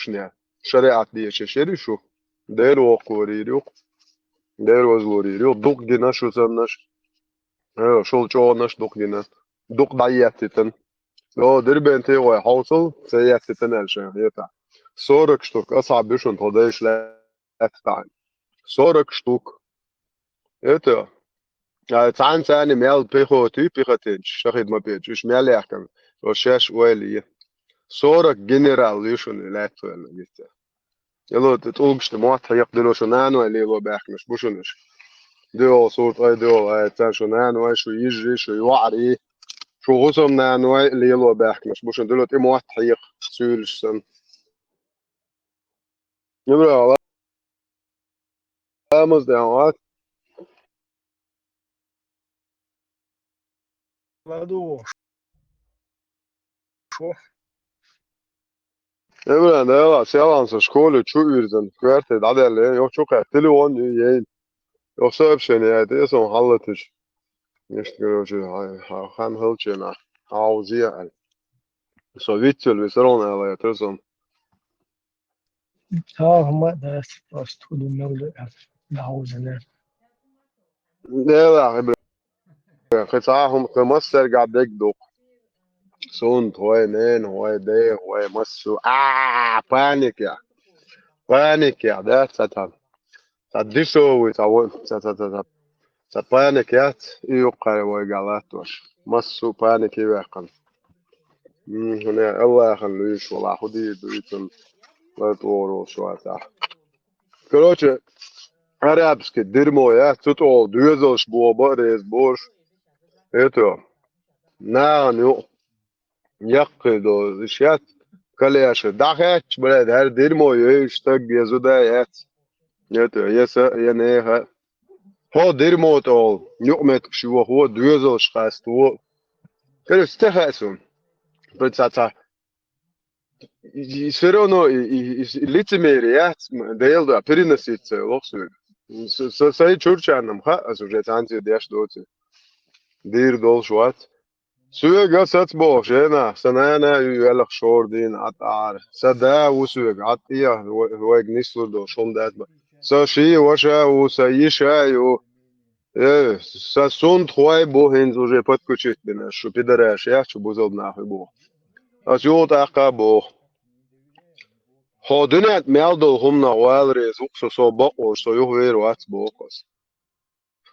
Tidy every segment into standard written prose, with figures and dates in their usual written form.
ne? Şeriat diye şeşeri şu. Der okuri yok. Der ozguri yok. Dok gina şu sannaş. Şol çoğunaş dok gina. Dok dayyattın. O der bente o hausel seyyattın el şey. Yeta. 40 Stück. أصعب schon تقدر schlecht. 40 Stück. Это. تعال ثاني ميل بيخو تي بيختين شخيد ما بيج مش ميل يحكم وشاش ويلي 40 جنرال يشون لا تقول جيت يلو تقولش تموت يقدروا شنان ولا يلو بيحكمش بوشنش دو صوت اي دو تاع شنان شو يجري شو يوعري شو غصم نان اللي يلو بيحكمش بوشن دلوت موت حيق سولش سن يبرا vamos de uma Lado show. Emre ne seansa skole çuvirden kverte dadelle yok çok telefon yayın yoksa hep şey ne det som halletış işte görücü han hılçına hauziya så vittel vi ser eller jag tror som Ja, هم ده fast tudo meu da hausa, né? ne var قطعهم كمصر قاعد يقدو سون هو نين هو ده هو مصر بانيك يا ده ستان تدشو ويتاون Sapanekiat يقال وقالاتوش مصو بانكي ويقن هنا الله يخليش والله خدي دويتن لا تورو شواتا Короче, арабский дерьмо, я тут двезал бобарез борщ. Это, ну, يقضوا اشياء كلياش داخل بلاد هر ديرمو يشتاق يزودا يات ياتو يسا يعني هو ديرمو تول يومك شو هو دوزل شخاست هو كل استخاسون بتاعتا все равно лицемерият дейлда переносится локсу со чурчаном ха уже танцы деш доцы дир дол шват سوق سات بوش هنا سنانا يلخ شوردين عطار سدا وسوق عطية هو نسلو دو شون دات سا شي وشا وسايشا يو ايه سا سون تخواي بو هنز وجه بات كوشيت بنا شو بيدراش يا شو بوزل ناخي بو اسيو تاقا بو خودنات ميلدو هم نوال ريز وقسو سو بقو سو يهوير وات بوقس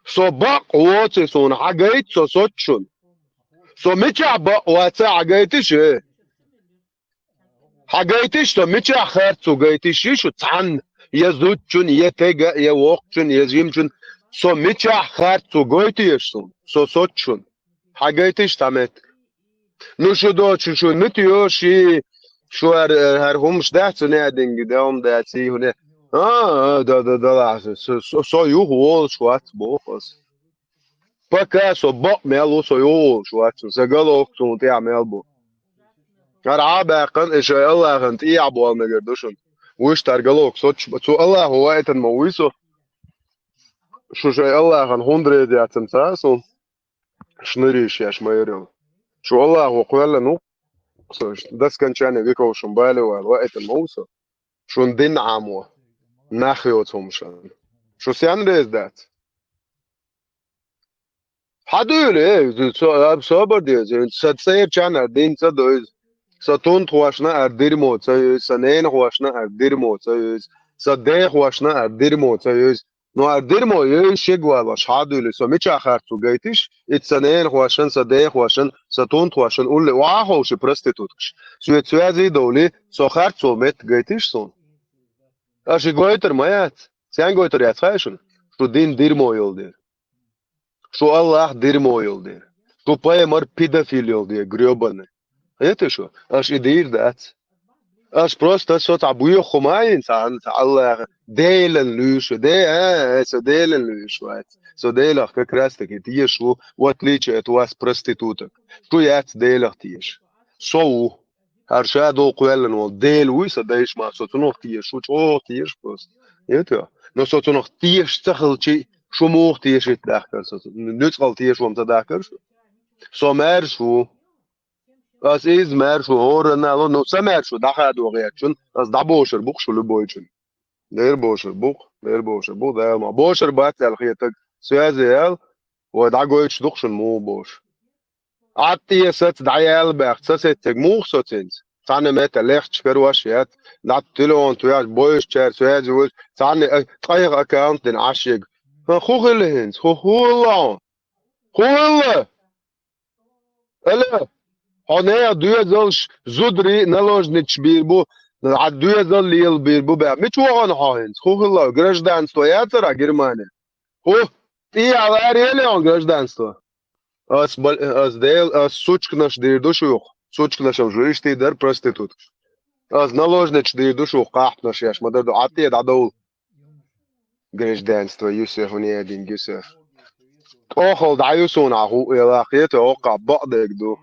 سو بقو سون حقايت سو سوتشون سو ميتشا واتسا عجايتش حاجايتش سو ميتشا خيرت سو جايتش شو تسعن يزوتشن يتجا يوقشن يزيمشن سو ميتشا خيرت سو جايتش سو سوتشن حاجايتش تامت نو شو دوتش شو نتيو شو هر همش دهت نادنج دام داتي هنا دا سو يو هو شوات بوخس Пока собак ميلو سيول شوات سجلوا كتوم تعمل بو أرعاب قن إيش الله كنت يعبوا المجردوشن ويش ترجلوك صوتش بتو الله هو إتن مويسو شو شيء الله كان 100 يعتم تاسو شنريش ياش ما يريو شو الله هو قال نو صوش داس كان شاني بيكو شنبالي والوقت الموسى شو ندين عمو ناخيوتهم شان شو سيان ريز دات Hadi öyle. Sabır diyor. Sayıp çana din sadöz. Satun hoşna erdirmo sayöz. Sanen hoşna erdirmo sayöz. Sadeh hoşna erdirmo sayöz. No erdirmo yüz şegvaş. Hadi öyle. So miç ahar tu gaytiş. İt sanen hoşan sadeh hoşan satun hoşan ulle vaho şu prostitutş. Süet süezi doli so har tu met gaytiş son. Aşı goyter mayat. Sen goyter yatsaysın. Şu din dirmo yol diyor. Что Аллах дерьмо елди. Что паемар педофил елди, гребаный. Это что? Аж идеир дать. Аж просто что табуя хумаин, Аллах делен люшу, делен люшу. Со делах как раз таки тиеш, в отличие от вас проституток. Что я делах тиеш? Соу. Аршаду куэлен ол дел уйса даиш ма, сотунох тиеш, что тиеш просто. Это. Но сотунох тиеш цахалчи. شو موختي شيء تذكر نتقل تيش وم تذكر شو سومر شو از ایز مرشو هور نه نو سمرشو دخل دوغیتشون از دا بوشر بوق شلو بویچون دیر بوشر بوق ده ما بوشر باید تلخیتک سوازیل و دا گویچ دوخشون مو بوش عطی ست دعیل بخت ست موخ ستینز سانه مت لخت شکرواش یاد نات تلون تویاش بویش چر سوازی وش سانه تایق اکانت دن عشیق خوخله هنز خوخله خوخله اله هنايا دوزلش زودري نالوجنيتش بيربو عاد دوزل ليل بيربو بقى مش وغن هاينز خو الله гражданство ياترا Германия хо и авария он гражданство as дел as сучкнаш дир душу сучкнашам журишти дар проститут as наложнич дир душу кахтнаш яш мадар ати дадол гражданство юсеф не один юсеф охол даюсон аху илахиет ока бадек ду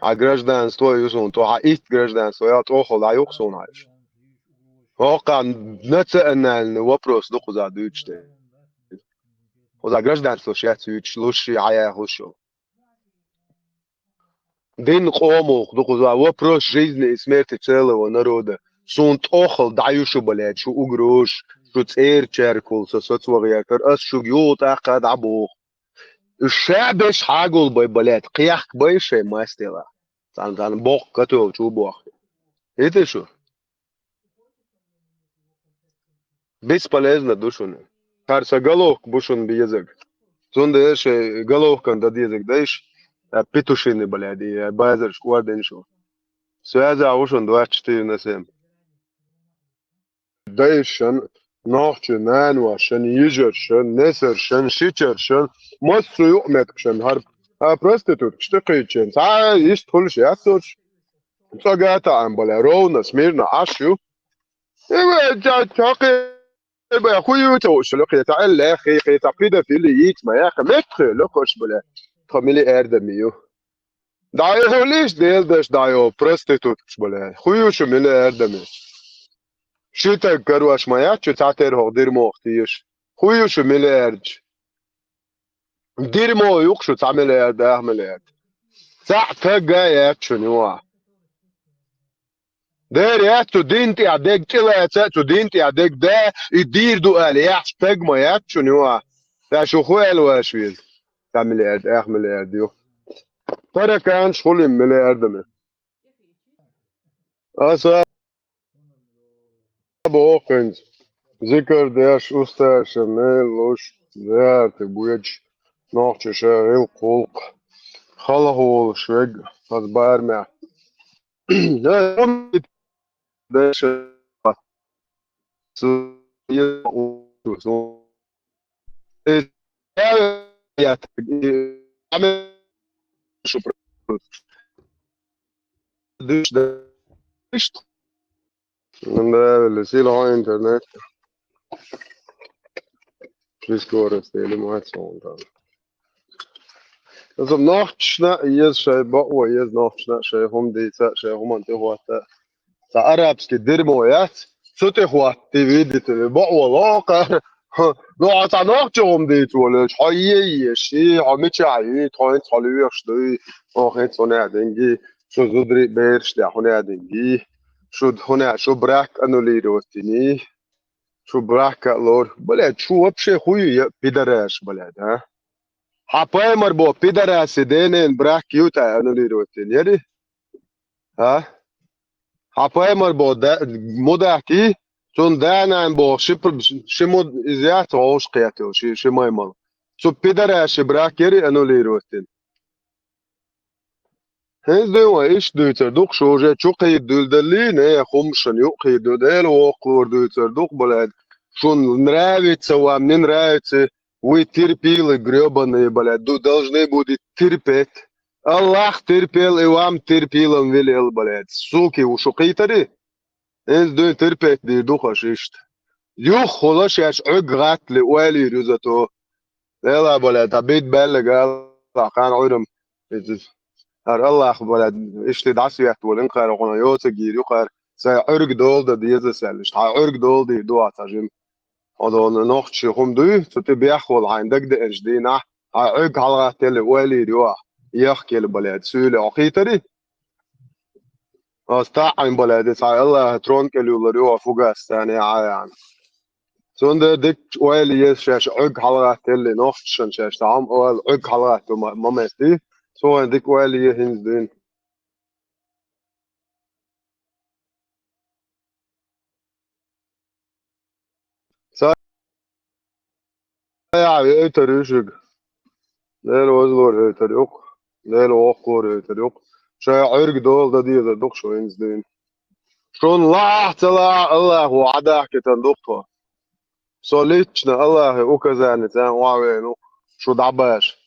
А гражданство юзун, то а ист гражданство, я тохол а юхсон аиш. Ока национальный вопрос духу задучте. За гражданство сейчас юч лучше ая хушо. Дин қомух духу за вопрос жизни и смерти целого народа. Сун тохол даюшу, блядь, шу угрош, шу цер черкул, со соцварьякар, ас шу гют ахад абух. Шабеш хагул бой, блядь, қияк бойше мастила. Там бог готов, чу бог. Это что? Бесполезно душон. Карса головк бушон би язык. Зонда эше головкан дад язык даиш. Петушины, блядь, и базар шкварден шо. Связа ушон 24 на 7. Даишан, нахче, нанвашан, ежершан, несершан, шичершан, массу юметкшан, харп. Проститут, что кричен? Есть хулш, я сорш. Сагата амбаля, ровно, смирно, ашу. يبقى اخوي توشلق يتعال اخي يتعقيد في اللي يك ما يا اخي متخ لوكش بلا خميلي اردميو دايو ليش داش دايو بروستيتوت بلا خويو شميلي اردمي شيتا كرواش ما يا تعتر هو دير موختيش خويو شميلي ارج دير مو يقشو تعمل ارد اعمل ارد ساعة جاي شنو Der ja studenti adeg chila studenti adeg da يدير دو الياح تجمع يا شنو تا شو خويل واشويل تعمل ايه اعمل ايه ديو ترى كان شغل مليار دم اسا بوكنز ذكر داش اوستا شمال لوش ذات بويج نوع شاغل قلق خلهو شوج فضبار مع داش يا عمل شو دش دش اللي سيل هاي انترنت Discord steli maat sånt. Alltså nachtna yes shay baqwa yes nachtna shay hum di shay hum anti huata sa arabski dirmoyat sote huati vidit baqwa laqa no ata nachtjom dit wala hayi shi hamit ayi toin taluish dui okhit sona dengi sho zudri bersh da hona dengi شد هنا شو براك انو لي روتيني شو براك لور بلاد شو وبشي خوي بيدراش بلاد ها حباي مربو بيدراس دينين براك يوتا انو لي روتيني يدي ها حباي مربو دا موداكي تون دانا بو شمود ازيات روش قياتو شي ماي مال شو بيدراش براك يري انو لي روتين هذا ايش دوتر دوق شوجة شو قيد دلدلين ايه خمشن يو قيد دل وقور دوتر دوق بلاد شون нравится вам не нравится вы терпели гребаные бля должны будете терпеть Аллах терпел и вам терпел он велел блядь суки وشو قيتري انت دو терпеть دي دوخ اشيشت يو خلاص ياش عقغات لوالي رزتو يلا بلاد تبيت بلغ الله كان عرم هر الله بلد اشتي دعسيات والانقر وقنا يوتا جير يقر سي عرق دول دا ديزا سالش عرق دول دي دو عتاجم هذا نوخت شي هم دو تتبيخول عندك دا اجدينا عرق على تل والي ريوح يحكي البلد سولي عقيتري Остаем, блядь, الله ترون كلو لريو فوقاس يعني يعني سون ديك ويلي يشاش عق حلقات اللي نوختشن شاش تعم أول عق حلقات ما مستي سون ديك ويلي يهندين سايع يتريشق ليل وزلور يتريق ليل وقور يتريق شاي عرق دول دا دي دا دوق شو ينزدين شون لا تلا الله وعداك تندقها سوليتشنا الله وكذا تان واوينو شو دعباش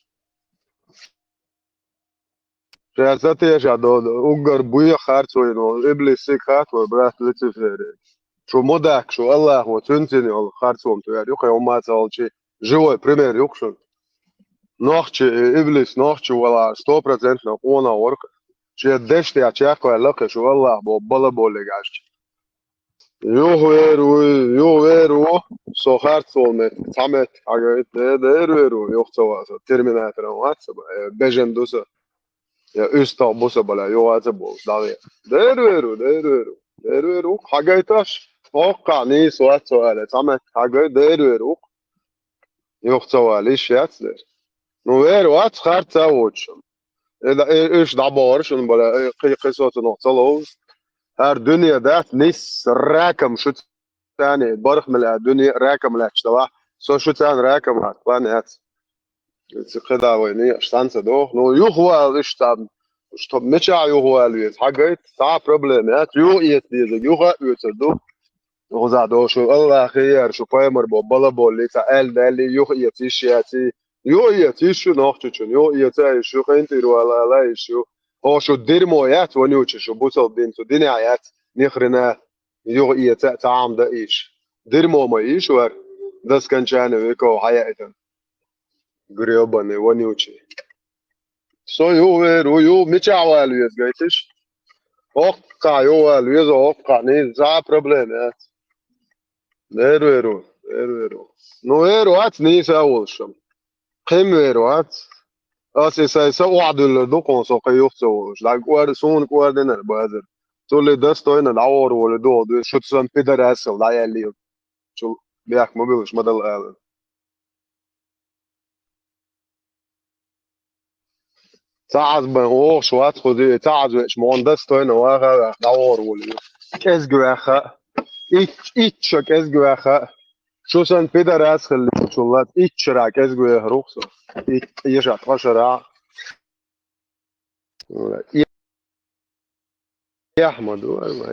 شاساتي يا شادو اوغر بويا خارتوينو ابليس سيك خاتو برات لتفيري شو موداك شو الله وتنتني ال خارتوم تو يوخي وما تالشي جوا بريمير يوكشن نوختشي ابليس نوختشي ولا 100% نقونا ورك شي دشتي اتشاكو لك شو الله بو بلا بولي gash يو ويرو سو خارتوم تامت اگه ده ويرو يوختوا ترميناتر واتس بجن دوسا يا Öster måste bara göra det bra. Det är det. Hagaitas. Åka ni så att så är det. Samma hagai det är det. Jag så är det shit där. Nu är det att skärta åt. إذا إيش دعبار شنو بلا قصة نقطة هر دنيا ذات نس راكم شو ثاني برخ من الدنيا راكم لا تشتوا سو شو ثاني راكم هات كده ويني اشتانسه دو نو يهوى اشتان što meća juhualujet hagait ta problemet ju yetlize juha yutdu غزادو شو الله خير شو بايمر بو بلا بولي تا ال دالي يو يتيشياتي يو يتيشو نوختشون يو يتاي شو خنتيرو على لا شو هو شو ديرمويات ونيوتش شو بوصل بنتو دنيايات نخرنا يو يتا تعام دا ايش ديرمو ما ايش ور داس كان شان ويكو حياتن غريوبن ونيوتشي سو يو ميتشاوالو يزغيتش اوقع يوالو يزو اوقع ني زا بروبليم Vero. No vero at ni sa olsham. Qim vero at. Asi sa wa'du le dokon so qayuq so. La gwar son gwar den al bazer. تو اللي دستو هنا العور ولا دو شو تسان بيدر اسل لا يلي شو بياك ما بيلش ما دل تعز بن او شو هات خدي تعز ايش مون دستو هنا واغا العور ولا كاس جواخا ايتش كاس جواخا شو سان بيدر اسل شو لات ايتش را كاس جواخا روخصو يجا 12 يحمد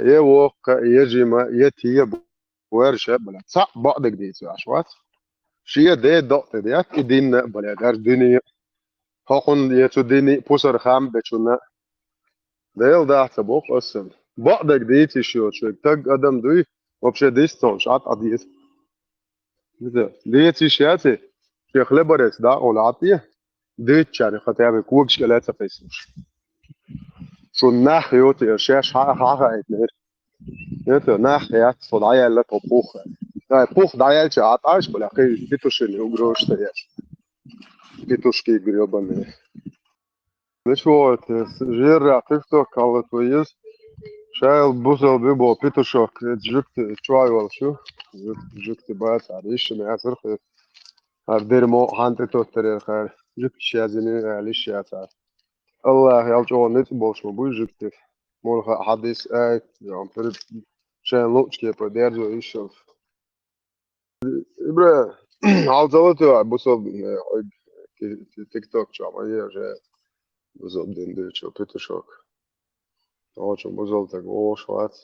يوق يجي يتي ورشة بلا صح بعض جديد عشوات شيء ده ضغط ديات إدين بلا در دنيا هاكون يتو ديني بوسر خام بتشونا ده ده تبوك أصلا بعض جديد يشيو شو تج أدم دوي وبشة ديستون شات عديس ده ديت يشياتي شيخ لبرس ده أولاتيه ديت شاري خطيبي كوكش كلاتا فيسوش شو الناحيوتي الشاش حاجة Jete, nachher von daher lepo puche. Ja, puch daher će ataš, boля, kaj pitušeni ugrošte ješ. Pituški grijobani. Već volite, žirja TikTok, ali to jest. Šajl buzel bibo pitušok, žukti čuaju şu. Žukti bayac ariş, ne asırkı. Arderimo hanti totterir khar. Žukti şazini aliş yatar. Allah yalço net bolşmu bu žukti. Mol hadis ayet, ya perip شان لوتشكي بروديرزو يشوف إبرة عاوزته بوصل تيك توك شو عملية جاي بوصل دين شو بيتو شوك هو شو بوصل تقوى شوات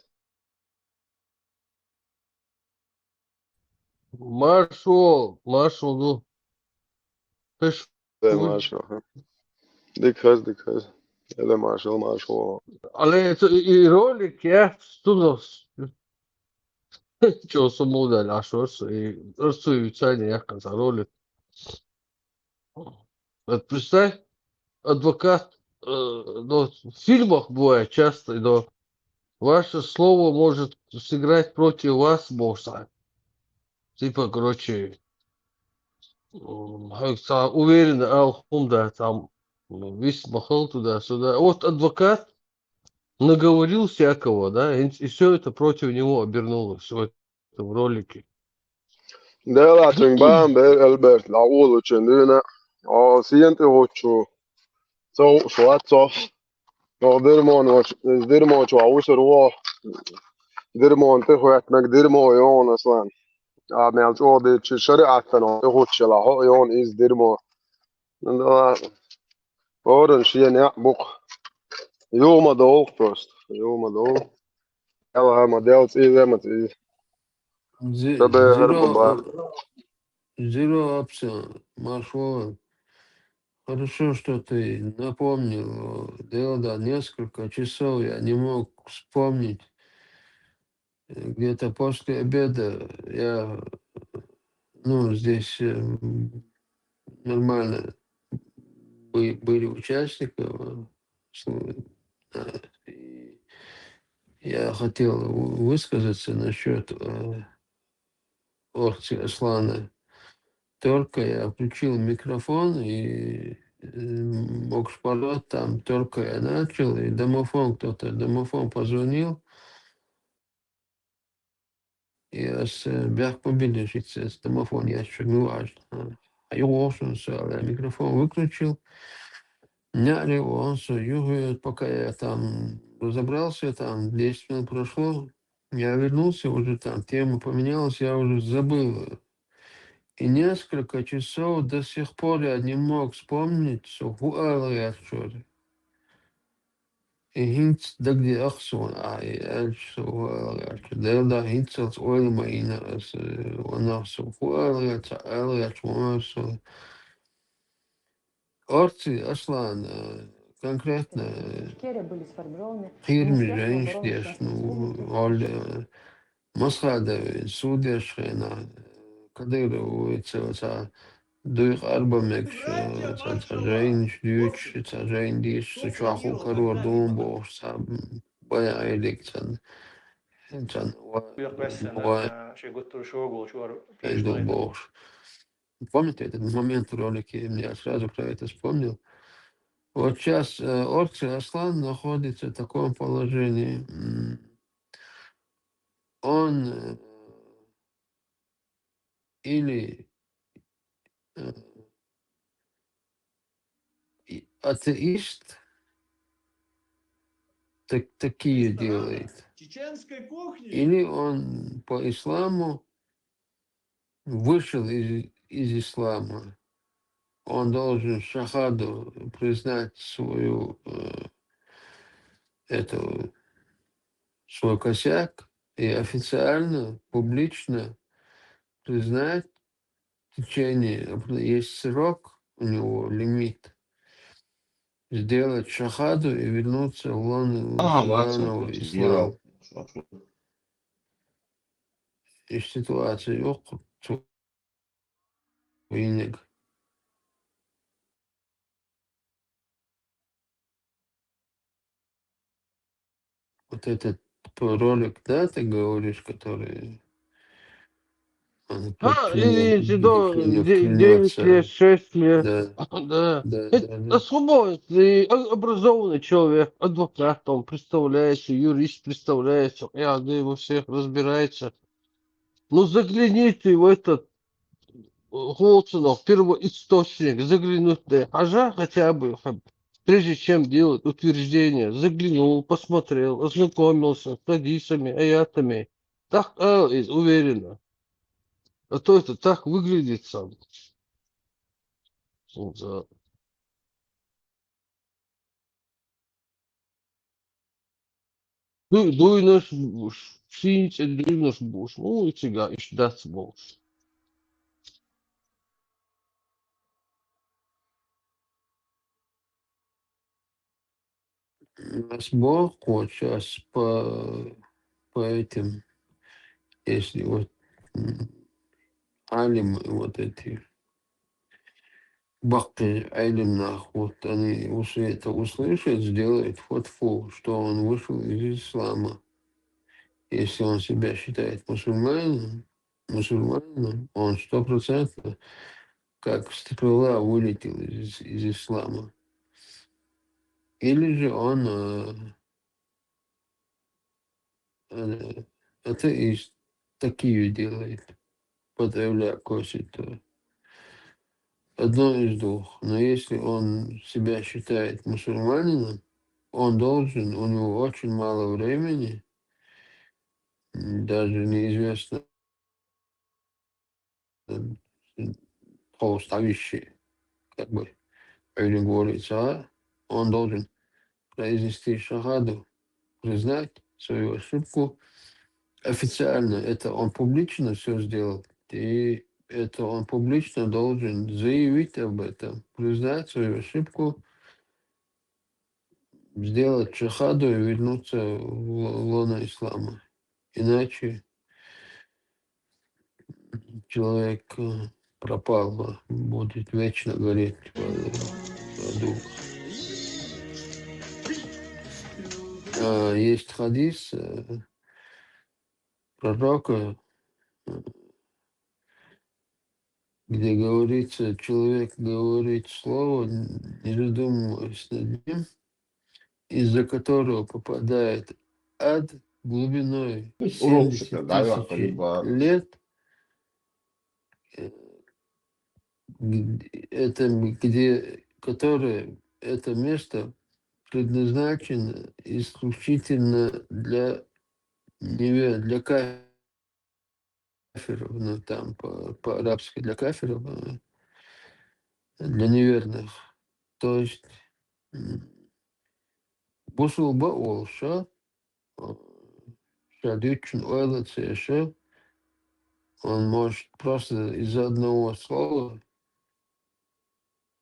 Marshall do Fish ده Food. ماشو ديك هز هذا ماشو Ale i rolik je studos. Čo su model aš i cajni jaka za rolik. Представь, адвокат, в фильмах бывает часто, но ваше слово может сыграть против вас, можно. Типа, короче, уверенно, да, там, весь махал туда-сюда. Вот адвокат наговорил всякого, да, и все это против него обернулось в этом ролике. ده لاتن بام به البرت لعوض چندونه آسیانت هوچو شوات صف در ما چو عوش رو در ما انت خوات مك در ما يون اصلا عمل شو ده شريعة فنا هوچ لا هو يون از در ما اورن شي نعبق يوم دوق توست يوم دوق يلا ما ديلت ايه ما تي تبع هرب با Zero option, маршрут. Хорошо, что ты напомнил. Дело несколько часов я не мог вспомнить. Где-то после обеда я, ну, здесь нормально были участники. И я хотел высказаться насчет Орти Аслана. Только я включил микрофон и Мокшпалот там только я начал, и домофон позвонил, и бях победитель с домофон, я еще не важно. А его я микрофон выключил, няли он югает, пока я там разобрался, там 10 минут прошло, я вернулся, уже там тема поменялась, я уже забыл. И несколько часов до сих пор я не мог вспомнить, что я что ли. И hints dag die achson ai also da hints als oil maina as ona so so Орти Аслан конкретно фирме женщин, ну, Оль Масхада, Судешена, Кадырову, durch Arbamix, Zazain, Deutsch, Zazain, die Sachahu Karur Dumbo, Baya Eliksan, Уехали Шигуту Шогу, Чуар Пишту. Думbo. Помните этот момент в ролике? Я сразу про это вспомнил. Вот сейчас Орци Аслан находится в таком положении. Он или атеист, такие делает, Чеченской кухни. или он по исламу вышел из ислама. Он должен шахаду признать свой косяк и официально, публично признать в течение, есть срок, у него лимит, сделать шахаду и вернуться в лон мусульманского ислама. И ситуация Винник. Вот этот ролик, да, ты говоришь, который он Извините, до не 9 лет, клянется. 6 лет. Да, Да. да, Это да. свободный, образованный человек, адвокат, он представляется, юрист представляется, я во всех разбирается. Ну, загляните в этот Голцинов, первоисточник, заглянуть на Хажа хотя бы, прежде чем делать утверждение, заглянул, посмотрел, ознакомился с хадисами, аятами. Так уверенно. А то это так выглядит сам. Да. Duynus būs, šīs ir duynus būs, mūcīgā išdats būs. Нас Бог вот сейчас по этим, если вот алимы, вот эти бахты алимнах, вот они уже это услышат, сделают фотфу, что он вышел из ислама. Если он себя считает мусульманином, он 100% как стрела вылетел из ислама. Или же он атеист такие делает, подавляя косит. Одно из двух. Но если он себя считает мусульманином, он должен, у него очень мало времени, даже неизвестно э, полставящий, как бы, или говорится, он должен произнести шахаду, признать свою ошибку. Официально это он публично все сделал, и это он публично должен заявить об этом, признать свою ошибку, сделать шахаду и вернуться в лоно ислама. Иначе человек пропал, будет вечно гореть в аду. Есть хадис пророка, где говорится, человек говорит слово, не задумываясь над ним, из-за которого попадает ад глубиной 70 тысяч лет. Это которое это место предназначено исключительно для для кафиров, ну там по-арабски для кафиров, для неверных. То есть бусулба олша, шадючн ойлацеша, он может просто из-за одного слова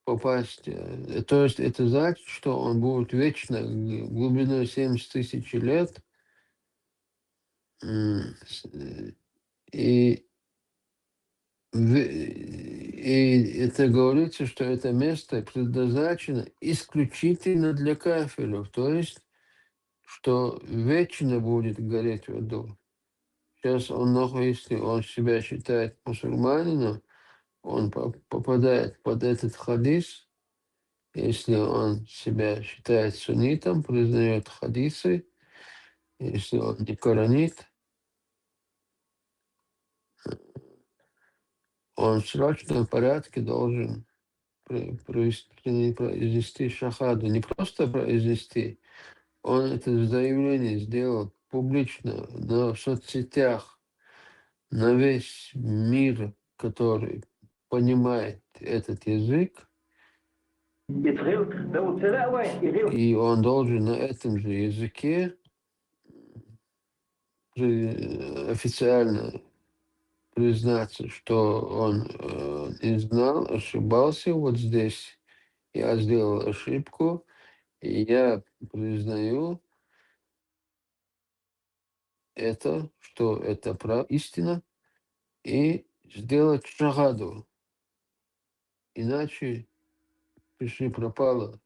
попасть. То есть это значит, что он будет вечно глубиной 70 тысяч лет. И, и это говорится, что это место предназначено исключительно для кафиров. То есть, что вечно будет гореть в аду. Сейчас он, если он себя считает мусульманином, он попадает под этот хадис. Если он себя считает суннитом, признает хадисы, если он не коранит, он в срочном порядке должен произнести шахаду. Не просто произнести, он это заявление сделал публично в соцсетях, на весь мир, который понимает этот язык, и он должен на этом же языке официально признаться, что он не знал, ошибался вот здесь. Я сделал ошибку, и я признаю это, что это истина, и сделать шагаду. Иначе пиши пропало.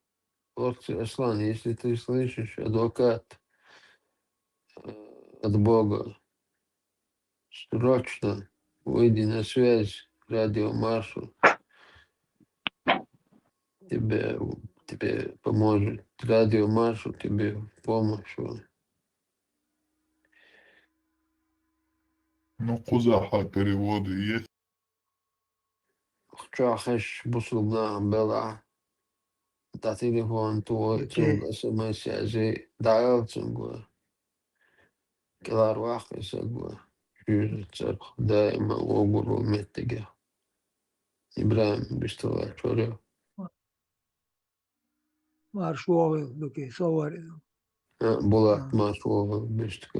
Орцы Аслан, если ты слышишь, адвокат от Бога, срочно выйди на связь, радио Машу. Тебе поможет. Радио Машу тебе в помощь. Ну, куда переводы есть? Чахеш бусулна бела. Та телефон твой цунга смс-связи дайл цунгу. Келар сагва. Жюрцер даима огуру меттеге. Ибраим бистала чорё. Маршовый, дуки, совари. Булат Машова бистка.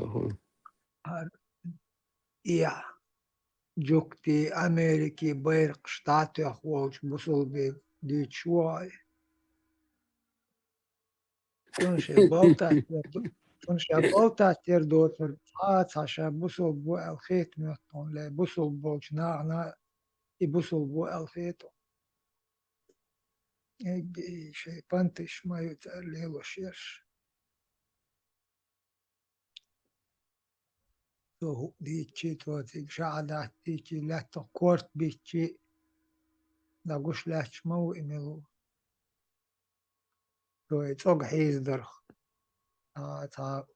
Я. Джукти Америки, Берг, Штаты, Охвоч, Бусулби, Дичуай. Шунше болта тердот, Хаша, Буsul Бу Алхет Мютон, Ле Буsul Болчна, и Буsul Бу Алхету. شيء بانتش ما يتقلي وشيش تو ديتشي تو تجعل ديتشي لا تقورت بيتشي لا قش لا تشمو إملو تو يتوق حيز درخ تا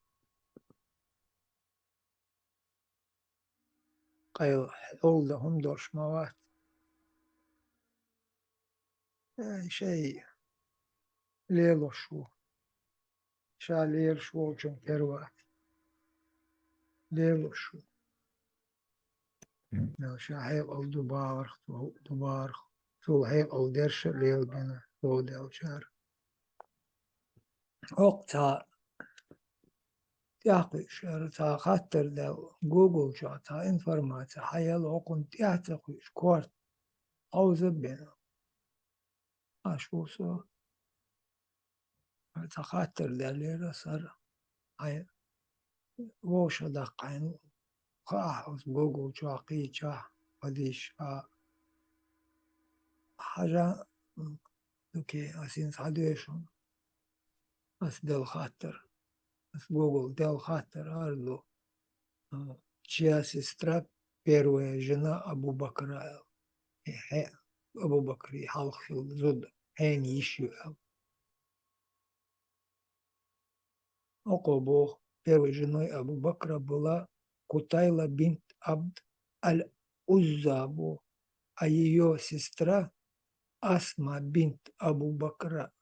قيل أولهم دوش موات شيء ليلو شو شا ليل شو جن كروات ليلو شو لو شا هيل أو دبار تو هيل أو درش ليل بنا تو دل شار وقتها تاقي شار تا خاطر دل جوجل شا تا انفرماتيا هيل وقن تاعتقي شكورت أو زبنا أشو سو تا خاطر دل ليلة صار هاي وش دقين خاص جوجل شا قي شا وديش حاجة اوكي اسين صادوشون بس دل خاطر بس جوجل دل خاطر ارلو чья сестра первая жена Абу Бакра Абу Бакри Халхил Зуд Эн Ишью Окобо первой женой Абу Бакра была Кутайла бинт Абд Аль-Уззабу, а ее сестра Асма бинт Абу Бакр,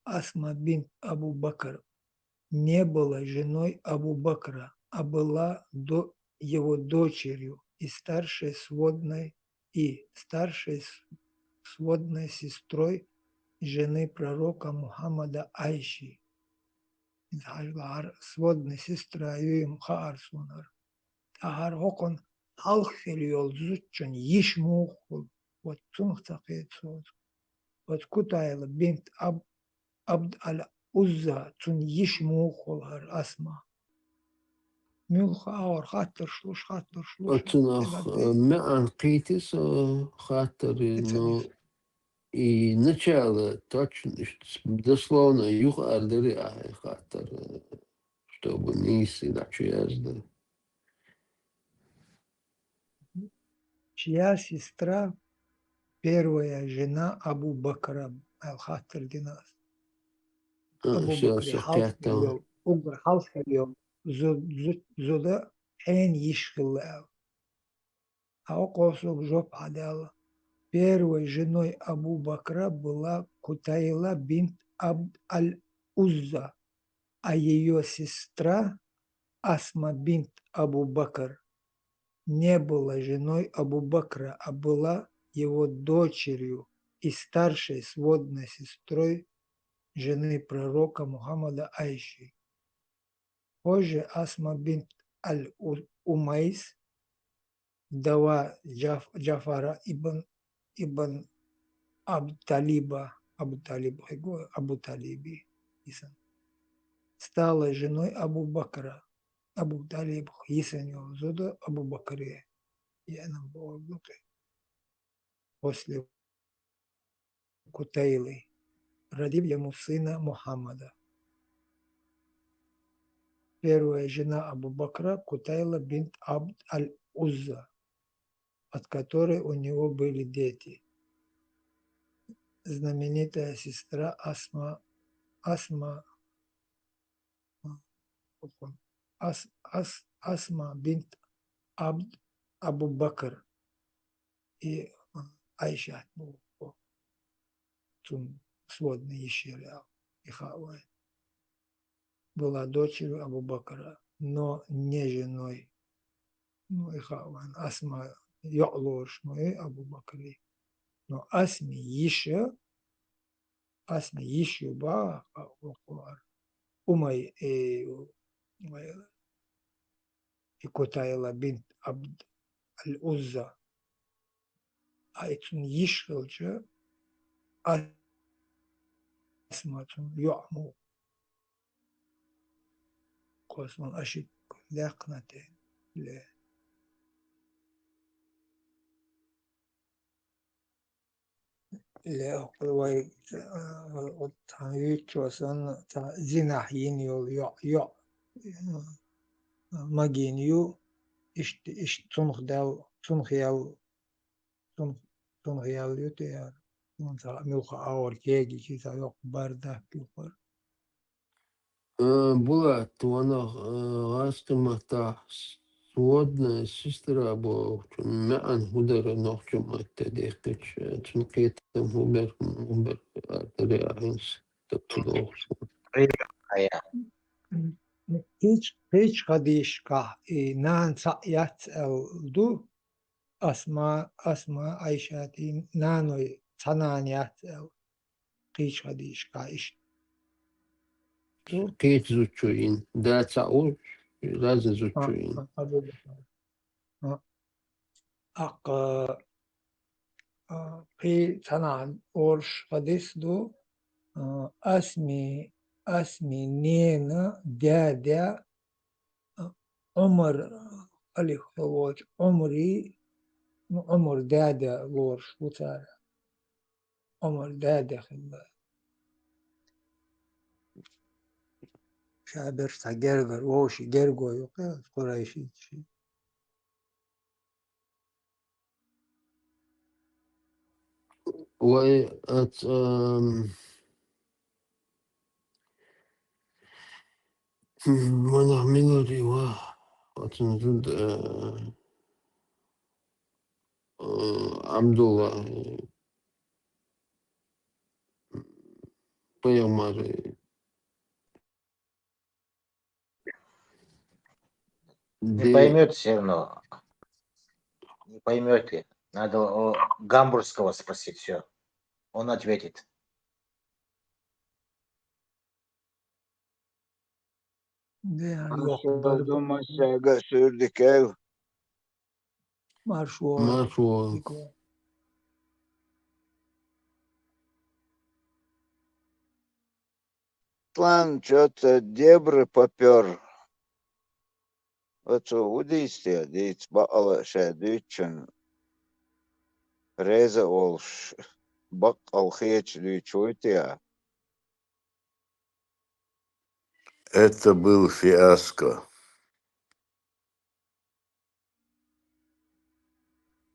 Асма бинт Абу Бакр не была женой Абу Бакра, а была его дочерью и старшей сводной сестрой жены пророка Мухаммада Айши. Сводная сестра Юим Хаарсунар. Тахар Хокон Алхелиол Зучан Ишмухул. Вот Цунхтакецот. Вот Кутайла бинт Абд Аль-Узза Цун Ишмухул Хар Асма. Мюлха Аур Хаттер Шлуш. Отцунах мян қитис хаттер, но и начало точно, дословно юг ардери хаттер, чтобы не иначе язда. Чья сестра первая жена Абу Бакра Аль-Хаттер Динас. Абу Все Бакри сокето. Халхелиол Зуда Эн Ишхилл. А окосок жоп адала. Первой женой Абу Бакра была Кутайла бинт Абд Аль-Узза, а ее сестра Асма бинт Абу Бакр не была женой Абу Бакра, а была его дочерью и старшей сводной сестрой жены пророка Мухаммада Айши. Позже Асма бинт Аль-Умайс, вдова Джафара ибн Абу Талиби, стала женой Абу Бакра. Абу Талиб Хисанил Зуда Абу Бакре. После Кутайлы, родив ему сына Мухаммада. Первая жена Абу Бакра Кутайла бинт Абд Аль-Узза, от которой у него были дети. Знаменитая сестра Асма бинт Абд Абу Бакр и Айша сводный Ишириал и Хавай была дочерью Абу Бакра, но не женой. Ну и Хаван Асма Йо'лош, но и Абу Бакри. Но Асми еще ба Умай и Кутайла бинт Абд Аль-Узза. А это еще же Асма Йо'му. Космон Ашик Ляхнате. Леохлой от Ючосан Зинахин йо Магинью иш Цунхиал Ютер Милха Аур Кеги Чита Йок Барда Кюпер. Была туана растамата сводная сестра была, мян худера нохчум аттадехтыч, чункетам хубер атариахинс, таптудох. Hiç kadişka nan sa'yat du asma Ayşati nanoy sananiyat hiç kadişka iş du Кейт зучуин, да цаур, разы зучуин. ak hi sanan orş kadis du asmi nena dada عمر ألف هو عمر دادا غورش وتارا عمر دادا خلا شابر تجرجر ووشي جرجو يقول قريشي شي وات منع ميلوري واتنزود عبد الله Поймали. Не Де поймет все равно. Не поймете. Надо у Гамбургского спросить все. Он ответит. ده yok Aşağıda barık aşağı sürdük ev. marşuar Маршо. dikwa План что-то дебры попер. Вот что, удействие, дейц баала шадычын. Реза олш. Бак алхеч дючуйтия. Это был фиаско.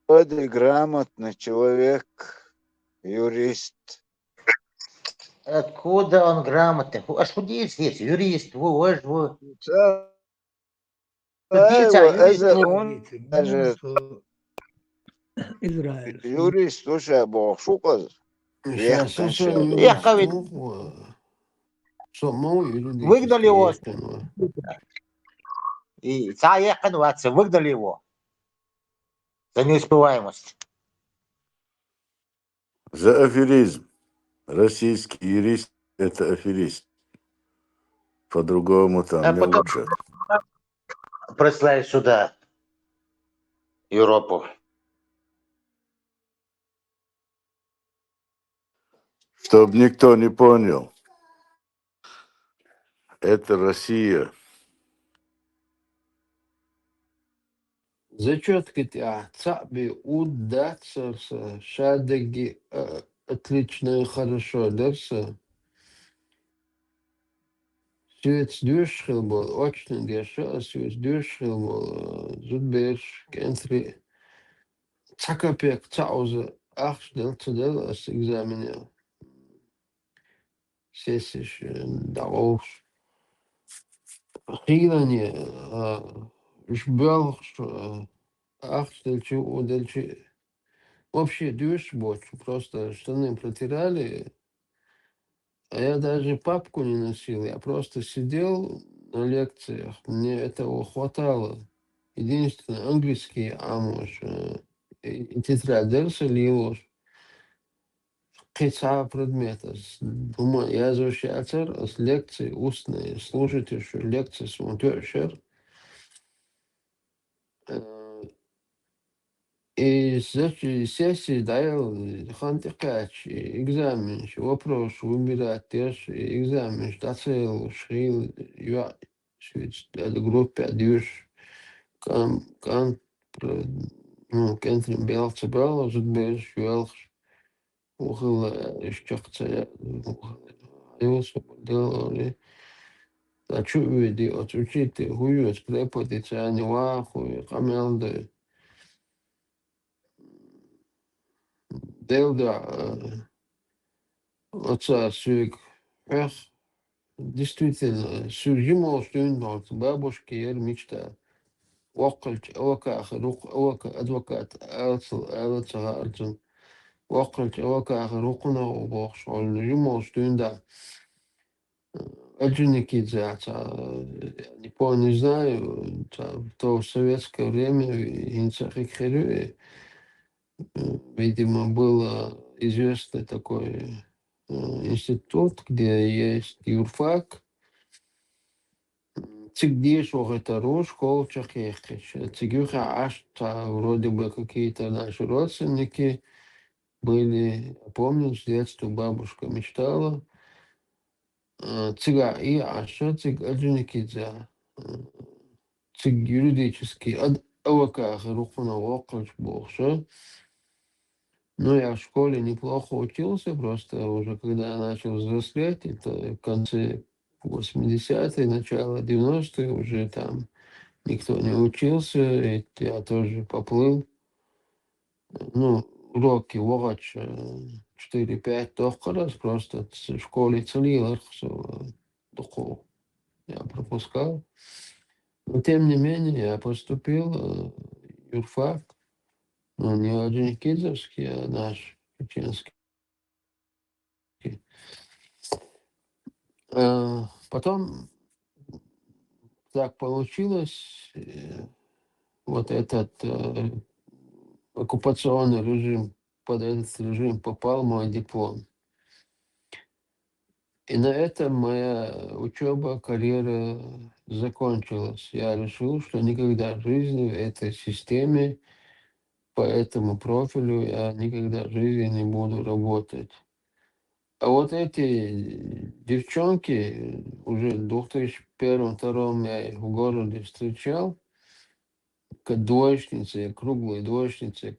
Вроде грамотный человек, юрист. Откуда он грамотный? Аж худеет здесь, юрист, аж во. Судиться, а юрист Это не. он даже İsrail юрист, слушай, бог шуказ. Сейчас Ехтан все шел. Ехал ведь. Самого Выгнали его. юридического. И заехал, выгнали его. За неуспеваемость. За аферизм. Российский юрист – это аферист. По-другому А там не потом лучше. прислали сюда Европу. Чтоб никто не понял, это Россия. Зачетки цаби удаться, шадыги отлично и хорошо дерся. Свет дюшхил был, очень дешево, свет дюшхил был, зудбеш, кентри. Цакапек цауза, ахшдел цедел, с экзамене. Сесиш, даволш. Хилани, жбелш, ахшдельчи, удельчи. Вообще дюш больше, просто штаны протирали. А я даже папку не носил, я просто сидел на лекциях, мне этого хватало. Единственное, английский амуш, и тетрадь дальше лилуш, кица предмета. Думаю, я защищаться с лекции устные, слушать еще лекции смотришь. И сессии дал хантикач, экзамен, вопрос выбирать теж, экзамен, доцел, шрил, я, это группа, дюш, кан, кентрим белцы брал, зудбеш, юэлш, ухыл, ишчакца, юэлс, делали, а чу види, отучите, хуюс, преподица, они ваху, камелды, Делда, отца свик, эх, действительно, сужимо, что он бабушки, я мечта. وقلت أوكاخ روق أوك أدوكات ألت أرجن وقلت أوكاخ روقنا وبوخش على جموس دوندا أجنكي за не помню, не знаю, в то советское время Инцахикхерю, видимо, было известный такой институт, где есть юрфак, цигдиш это школа чахехич. Цигюха аж вроде бы какие-то наши родственники были. Я помню, с детства бабушка мечтала. Цыга и аша, цыг аджуникидза. Цыг юридический. Аваках рухуна околч бокша. Но я в школе неплохо учился, просто уже когда я начал взрослеть, это в конце 80-е, начало 90-е, уже там никто не учился, и я тоже поплыл. Ну, уроки врач 4-5 только раз, просто в школе целилах, духов я пропускал. Но тем не менее я поступил в юрфак, но не Орджоникидзевский, а наш чеченский. Потом так получилось, вот этот оккупационный режим, под этот режим попал мой диплом. И на этом моя учеба, карьера закончилась. Я решил, что никогда в жизни в этой системе, по этому профилю я никогда в жизни не буду работать. А вот эти девчонки, уже в 2001-2002 я их в городе встречал, двоечницы, круглые двоечницы,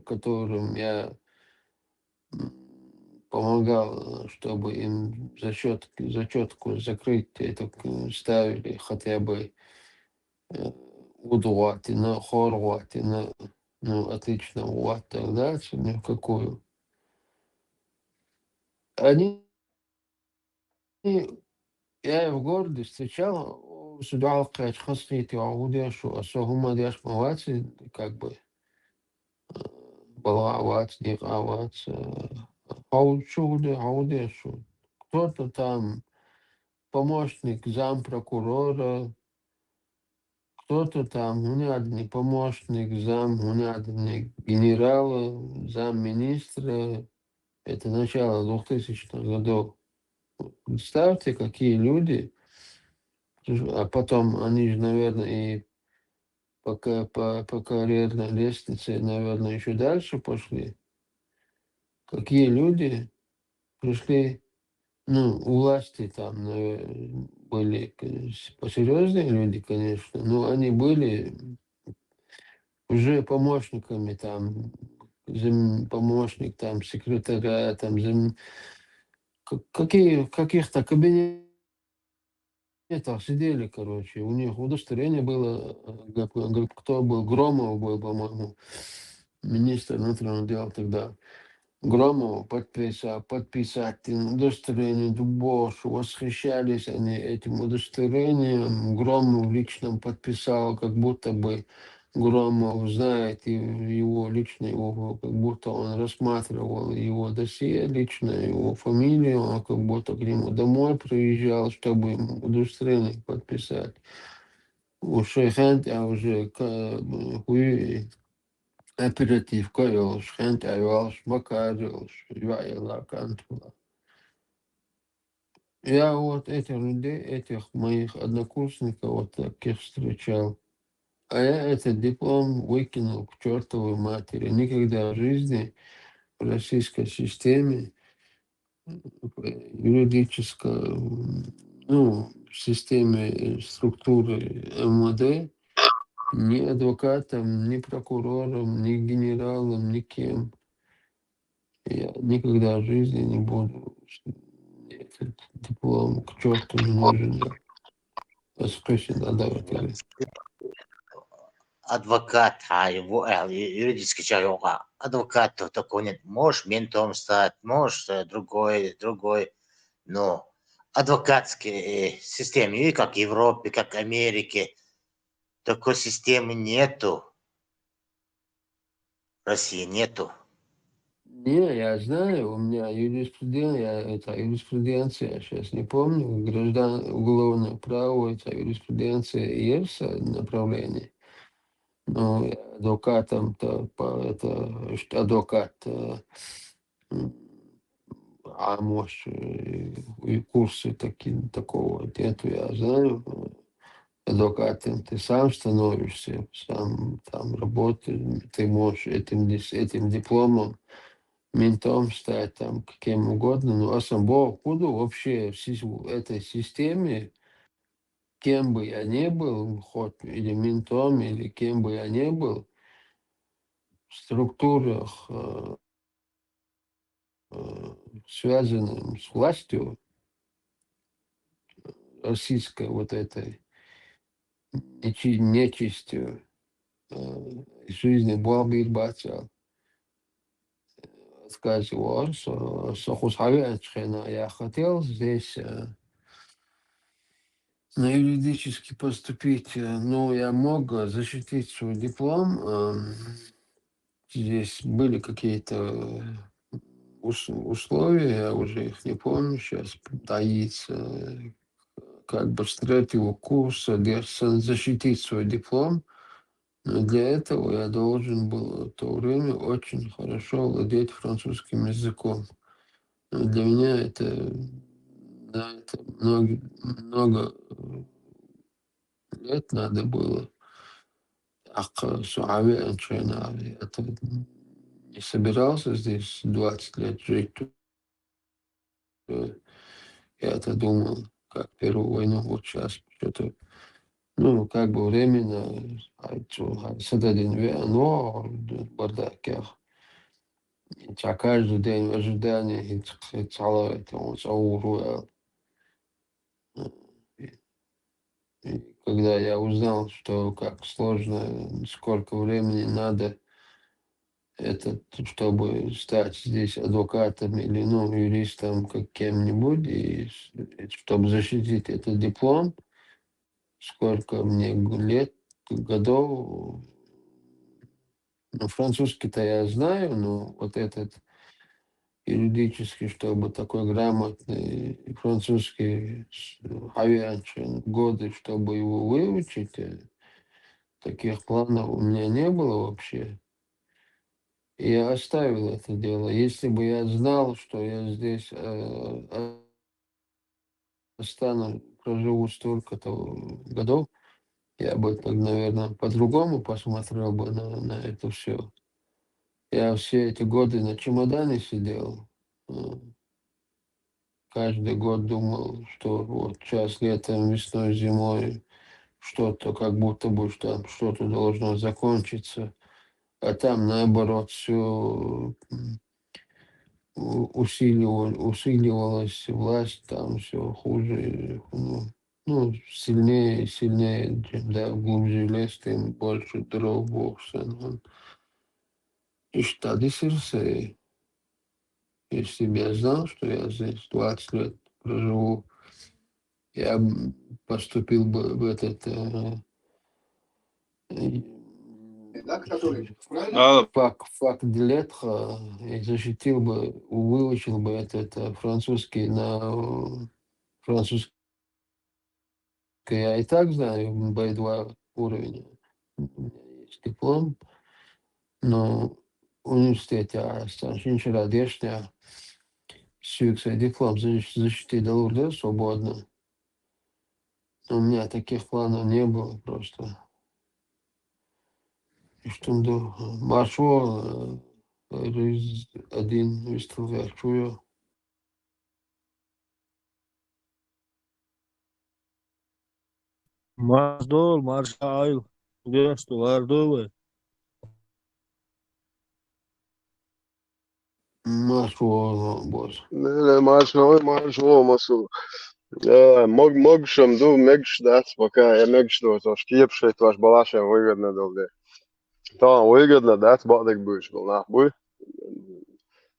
которым я помогал, чтобы им зачетку закрыть, это ставили хотя бы удватина, хорватина, ну, отлично, вот тогда, ни в какую. Они, я в городе встречал, сюда сказать, хасрите, аудешу, особенно деш моваci, как бы, балавац, дихавац, аудешу. Кто-то там помощник зампрокурора, кто-то там гунядный помощник гунядный генерала, замминистра. Это начало 2000-х годов. Представьте, какие люди, а потом они же, наверное, и по карьерной лестнице, наверное, еще дальше пошли. Какие люди пришли, ну, у власти там, наверное, были посерьезные люди, конечно, но они были уже помощниками там, помощник там секретаря, там, в каких-то кабинетах сидели, короче, у них удостоверение было, кто был, Громов был, по-моему, министр внутренних дел тогда. Громову подписать удостоверение Дубошу. Восхищались они этим удостоверением. Громов лично подписал, как будто бы Громов знает его лично, его, как будто он рассматривал его досье лично, его фамилию, он как будто к нему домой приезжал, чтобы ему удостоверение подписать. Уже оператив koyuyoruz, hent ayvalış, bakıyoruz, кантула. Я вот этих людей, этих моих однокурсников вот таких встречал. А я этот диплом выкинул к чертовой матери. Никогда в жизни в российской системе юридической, ну, в системе структуры МВД ни адвокатом, ни прокурором, ни генералом, никем. Я никогда в жизни не буду этот диплом к черту не нужен. Спасибо, да, это Адвокат, юридический человек, адвокат такой нет. Можешь ментом стать, можешь другой, но адвокатской системе, и как в Европе, как в Америке. Такой системы нету. В России нету. Не, я знаю, у меня юриспруденция, я сейчас не помню, уголовное право, это юриспруденция есть направление. Но адвокатом-то, это что адвокат, а может, и курсы такого нету, я знаю. Адвокатом ты сам становишься, сам там работаешь, ты можешь этим дипломом ментом стать, там, кем угодно, но особо буду вообще в этой системе, кем бы я ни был, хоть или ментом, или кем бы я ни был, в структурах, связанных с властью российской вот этой нечистью, жизни Бобби Бацал, сказал, что я хотел здесь на юридически поступить, но я мог защитить свой диплом. Здесь были какие-то условия, я уже их не помню сейчас, таится, как бы с третьего курса защитить свой диплом. Но для этого я должен был в то время очень хорошо владеть французским языком. Но для меня это много лет надо было. Я не собирался здесь 20 лет жить. Я-то думал, как Первую войну вот сейчас что-то, ну, как бы временно, но бардак, каждый день в ожидании, это он. И когда я узнал, что как сложно, сколько времени надо, чтобы стать здесь адвокатом или ну, юристом как кем-нибудь, и чтобы защитить этот диплом, сколько мне лет, годов. Ну, французский-то я знаю, но вот этот юридический, чтобы такой грамотный французский годы, чтобы его выучить, таких планов у меня не было вообще. И я оставил это дело. Если бы я знал, что я здесь останусь, проживу столько-то годов, я бы, так, наверное, по-другому посмотрел бы на это все. Я все эти годы на чемодане сидел. Каждый год думал, что вот сейчас летом, весной, зимой что-то, как будто бы там что-то должно закончиться. А там, наоборот, все усиливалась власть, там все хуже, сильнее и сильнее, чем да, глубже лес, тем больше дров Бог сын. И что, если бы я знал, что я здесь 20 лет проживу, я поступил бы в этот факт и защитил бы, выучил бы этот французский на французский. Я и так знаю B2 уровень. У меня есть диплом, но в университете viņš ir diešņā свой диплом защитить до свободно. У меня таких планов не было просто. И что маршрут один выстрел. Mazdol, Marshall, Gesto, Ardove. Маршрут, боже. Marš olması. Могшам ду мегш дать, пока я мегш до то шкипши, тваш балаша выгодно долде. То выгодно дать, бадек будешь был нахуй.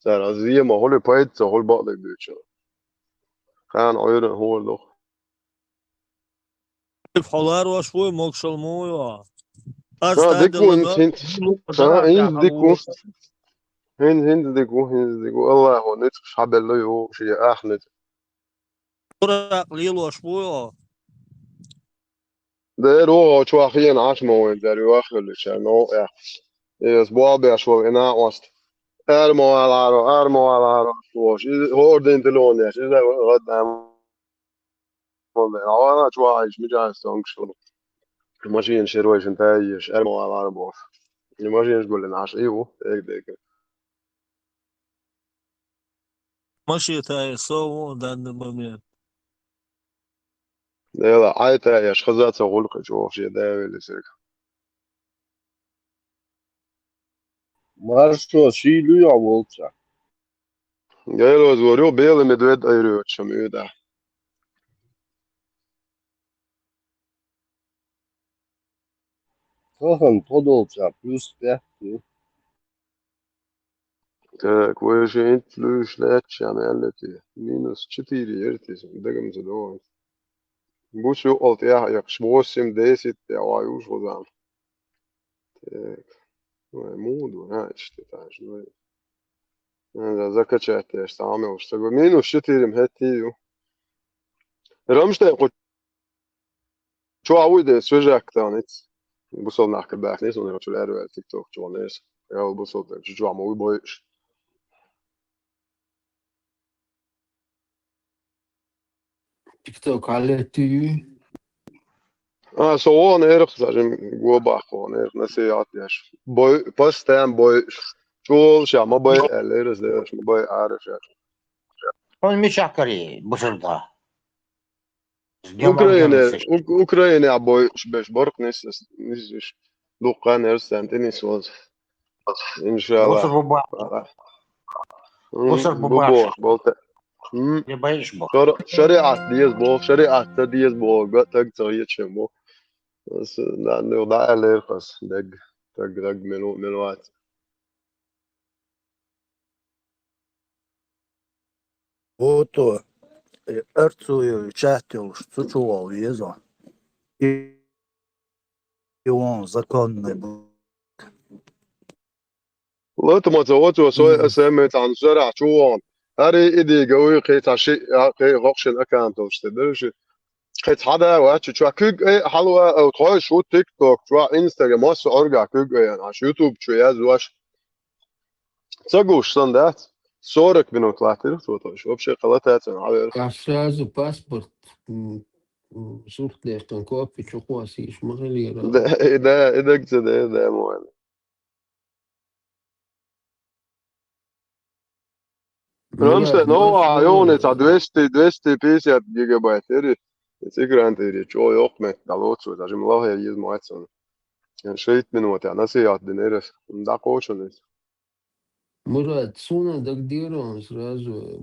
Зараз зима, холи поэт, хол бадек будешь. كان عيرن هو اللي حلار وشوي موكشل مويا ديكو أستاذ هند ديكو هند ديكو الله هو نتش حبل له يو شيء أحمد قليل وشوي ده روح شو أخيرا عاش موين ده رواخ اللي شانو يا أسبوع بيشوف إنا وست ارمو على روش هو دين تلون يا شيء قدام والله أنا شو عايش مجاز تونكشون ماشيين شرويش انتايش ارمو على روش ماشيين يقول لنا عاش ايوه هيك ماشي تاي سو دان بميت لا عايتا يا خزات سغلق شو شيء ده اللي سيك Marshall Shilu Walter. قالوا زوريو بيل مدويد ايرو شميدا Tochen Podolca plus 30. كويش انت لوش لاتش يعني قالتي مينوس 4 يرتيس دقم زدوان بوش يقلت يا يكش بوسم ديسيت يا وايوش غزام مود وناش تتاش هذا زكاة استعمل واشتغل مينوس 4 مهتيو رمشتا يقول شو عود سوجاك تانيت بوصل نحكي باك نيس ونرى شو الأروع تيك توك شو نيس يا بوصل شو عمو بويش تيك توك على تي så nere så gå bak och ner när ser att jag boy postan boy شو شو boy eller det som boy är det Он меча Кореи, Бусурда. С днем Ukraina рождения. Ukraina boy باش برق نس لقى نرسل تنس إن شاء Бусур الله Буба. Бусур ببور Бубаш. بولت Не боишь Бог? شريعة ديز بو قطع تغيير شمو بس لأنه ضاع اللي يرخص دق من وقت Ото Ercūju Čehtilš Cučuval Jezo. И он законный был. والله انت ما تزوجت سميت عن شارع شوان هاري ايدي قوي قيت عشي قي غوكشن اكانت وشتدرش قيت حدا واتش شو كيك اي حلوه او تخوي شو تيك توك شو انستغرام ما سو ارجع كيك يعني على يوتيوب شو يازواش تسقوش صندات صورك بنو طلعت له شو بشي قلتها على сразу паспорт суртле кан копи чухуасиш махалира ده كده ده مو رمشت نو عيوني تاع 200 بيسات جيجا بايت سيكر انت شو يوقمت دالوتسو تاع الله هي مواتسون يعني شيت من وقت انا سيات دينيرس دا كوشنس Мурат, суна дагдирон сразу,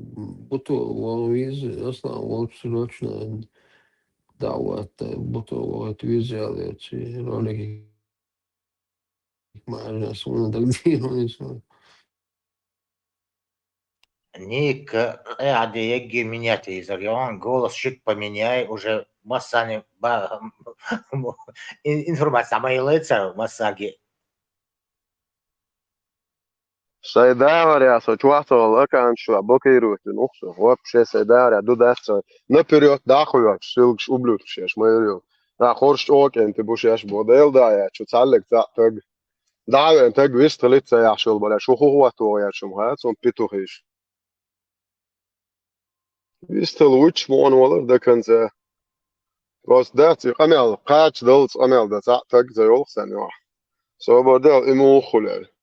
буто виз, aslan волк срочно дават, буто вот визали эти ролики, мажа суна дагдирон и Ник, قاعد يجي меня телевизор, голос чуть поменяй, уже массами информация о моей лице, массаги. سيدار يا سوتشواتو الله كان شو بوكيرو تنوخ هو بشي سيدار يا دو داس نبريوت داخل شلش وبلوت شيش ما يريو دا خورش اوك انت بوشيش بوديل دا يا شو تعلق تاج دا انت جويست ليت يا شو بلا شو هو تو يا شو هات سون بيتوخيش ويستل مون ولا ده كان زي بس داتي قمل قاتش دولت قمل ده تاج زي يولسن يا سو بدل امو خلال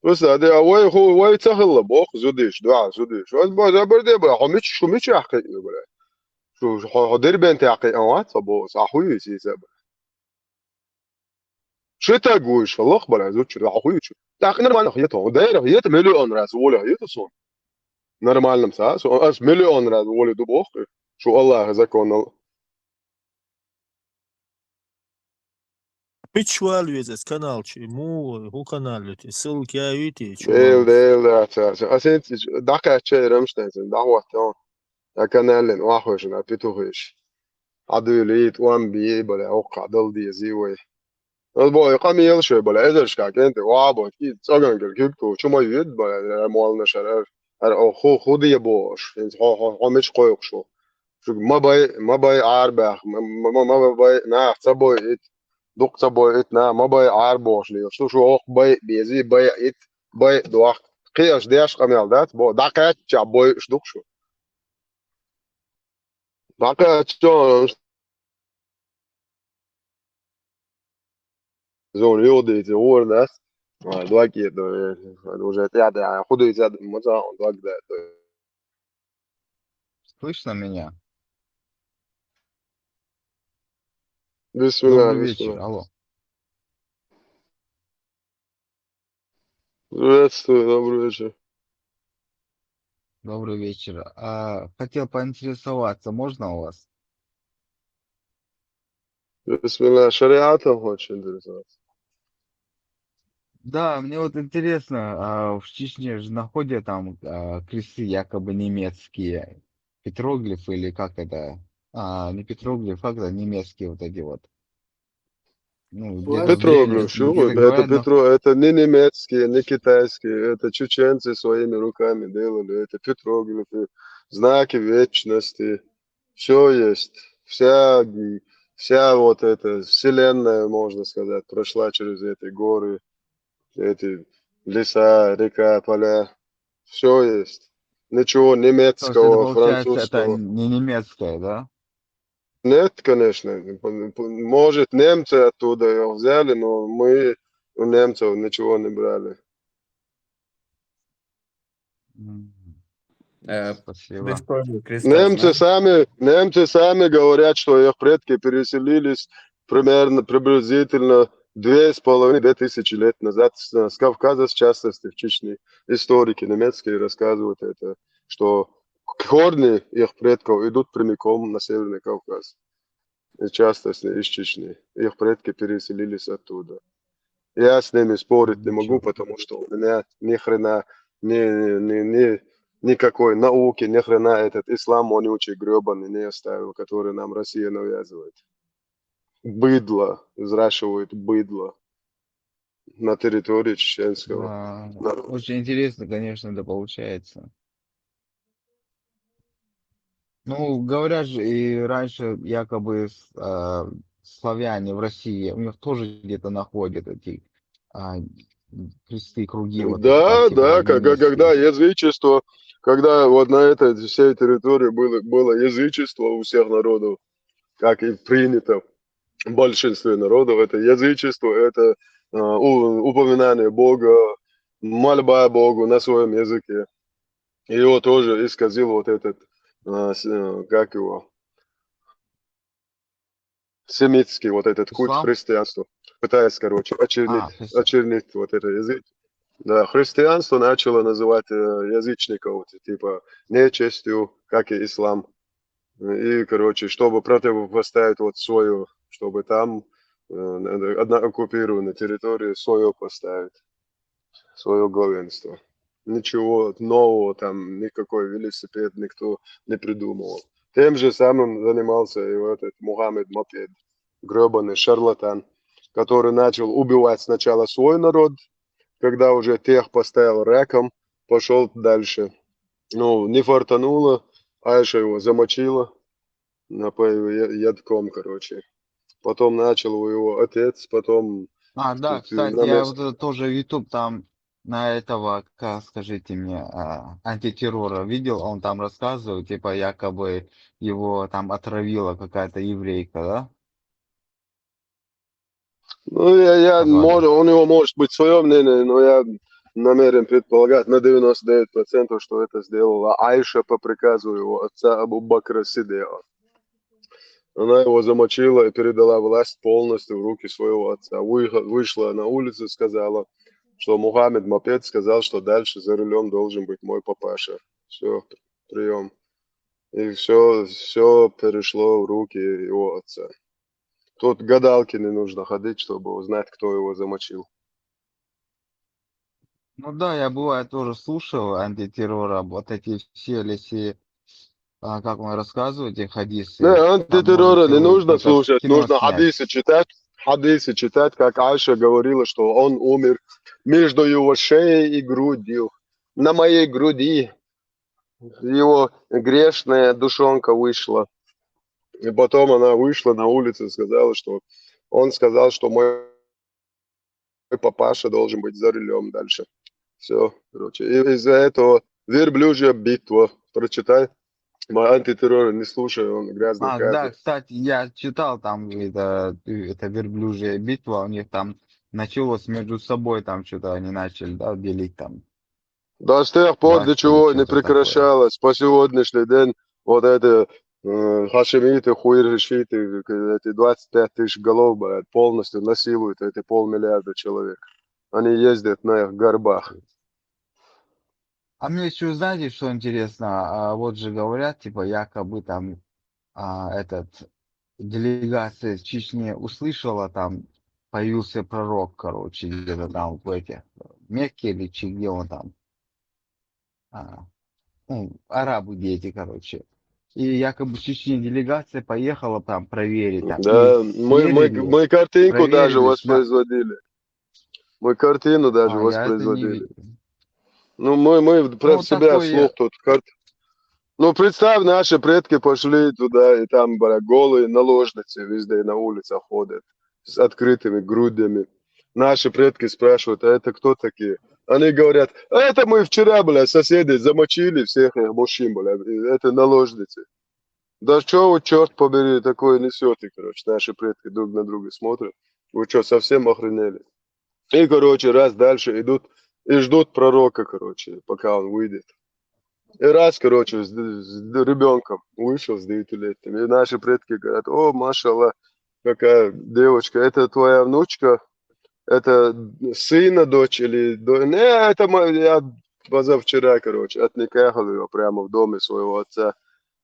بس هذا هو يتسهل بوخ زوديش دعاء زوديش بس بعد برضه بقى حميش شو مش يحكي ولا شو حضر بنت يحكي اوقات صبو صحوي سي سبب شو تاجوش والله خبر زود شو صحوي شو تاخ نرمال خيته داير هي مليون راس ولا هي تصون نرمال نمسا سو اس مليون راس ولا دو بوخ شو الله زكون Пичуал везес канал чему, у канале, ссылки авити, ديل чувал. اسنت داك شيء رمشتين دعوه أكنالن واخوشن أبيتوهش عدوليت وان بي بلا أوقع دل دي زيوي البوي قام يلشي بلا إذرش كاكنت وابو كي تساقن كيبكو شو ما يد بلا مولنا شرف أو خودي يبوش هو مش قويق شو ما باي عاربخ ما باي نا تبوي دوق تبوي إت نا ما باي عاربوش لي شو باي بيزي باي إت باي دوق قياش دياش قميل دات بو دقات بوي شدوق شو دقات شو زون يودي تقول ناس دواكي уже тяда худу из моза он двак да Слышно меня? бисмилlah Добрый вечер, бисмилlah алло. приветствую добрый вечер Добрый вечер. Хотел поинтересоваться, можно у вас? бисмилlah шариатом хочешь интересоваться Да, мне вот интересно, в Чечне же находят там кресты якобы немецкие, петроглифы или как это? Не петроглиф, как это немецкие вот эти вот. Ну, где-то в Петроглиф, древности, что где-то это говорят, но... Петро, это не немецкие, не китайские, это чеченцы своими руками делали, это петроглифы, знаки вечности, все есть, вся вот эта вселенная, можно сказать, прошла через эти горы, эти леса, река, поля, все есть, ничего То есть это немецкого, получается, это французского. не немецкое, да? Нет, конечно. Может, немцы оттуда его взяли, но мы у немцев ничего не брали. М, Без Спасибо. креста знаешь? Немцы сами говорят, что их предки переселились приблизительно 2500 лет назад с Кавказа, в частности, в Чечне. Историки немецкие рассказывают это, что корни их предков идут прямиком на Северный Кавказ. И в частности, из Чечни. Их предки переселились оттуда. Я с ними спорить не могу, Ничего. потому что у меня ни хрена, никакой науки, ни хрена этот ислам вонючий, гребаный не оставил, который нам Россия навязывает. Быдло, взращивают быдло на территории чеченского Да, народа. очень интересно, конечно, это получается. Ну, говорят же, и раньше якобы славяне в России, у них тоже где-то находят эти а, кресты, круги, вот эти там, Да, типа да, когда немецкие. язычество, когда вот на этой всей территории было язычество у всех народов, как и принято в большинстве народов, это язычество, это упоминание Бога, мольба Богу на своем языке. И его тоже исказил вот этот, как его, семитский вот этот культ Ислам? христианства, пытаясь, короче, Христиан. очернить вот это язык. Да, христианство начало называть язычников, типа, нечестью, как и ислам. И, короче, чтобы противопоставить вот свою, чтобы там одна оккупированная территория свое поставить, свое главенство. Ничего нового там, никакой велосипед никто не придумывал. Тем же самым занимался и вот этот Мухаммед Мопед, гребаный шарлатан, который начал убивать сначала свой народ, когда уже тех поставил раком, пошел дальше. Ну, не фартануло, Айша его замочила, напоил ядком, короче. Потом начал его отец, потом Да, кстати, на я вот место. это тоже в YouTube там на этого, как скажите мне, антитеррора видел, он там рассказывает, типа якобы его там отравила какая-то еврейка, да? Ну, Сказали. у него может быть свое мнение, но я намерен предполагать на 99%, что это сделала Айша по приказу его отца Абу Бакра Сидева. Она его замочила и передала власть полностью в руки своего отца. Вышла на улицу и сказала, что Мухаммед Мопед сказал, что дальше за рулем должен быть мой папаша. Все, прием. И все перешло в руки его отца. Тут гадалки не нужно ходить, чтобы узнать, кто его замочил. Ну да, я бывает тоже слушал антитеррора, вот эти все как он рассказывает, эти Не, хадисы, там можно антитеррора не целую нужно какое-то слушать, кино нужно снять. хадисы читать, как Айша говорила, что он умер между его шеей и грудью. На моей груди его грешная душонка вышла. И потом она вышла на улицу и сказала, что он сказал, что мой папаша должен быть за рулем дальше. Все, короче. И из-за этого верблюжья битва. Прочитай. Мой антитеррор не слушай, он грязный Да, кадр. кстати, я читал там, это верблюжья битва, у них там началось между собой, там что-то они начали, да, делить там До тех пор, до власть или чего не что-то такое. прекращалось по сегодняшний день вот это хашемиты, хуйрешиты, эти 25 тысяч голов, блядь, полностью насилуют эти 500 000 человек. Они ездят на их горбах. А мне еще, знаете, что интересно? Вот же говорят, типа, якобы там делегация из Чечни услышала, там появился пророк, короче, где-то там в этих Мекке или где он там, а, арабы дети, короче. И якобы в Чечне делегация поехала там проверить, там, и Да, сверили, мы картинку даже проверили, воспроизводили. Мы картину даже я это не воспроизводили. видел. Ну, мы Ну, про вот себя такое, вслух тут Ну, представь, наши предки пошли туда, и там, бля, голые наложницы везде на улицах ходят с открытыми грудями. Наши предки спрашивают, а это кто такие? Они говорят, а это мы вчера, бля, соседи замочили всех их мужчин, бля, и это наложницы. Да что вы, черт побери, такое несете, короче. Наши предки друг на друга смотрят. Вы что, совсем охренели? И, короче, раз дальше идут и ждут пророка, короче, пока он выйдет. И раз, короче, с ребенком вышел с 9-летним. И наши предки говорят, о, машалла, какая девочка, это твоя внучка, это сына, дочь или... Не, это я позавчера, короче, отникахал ее прямо в доме своего отца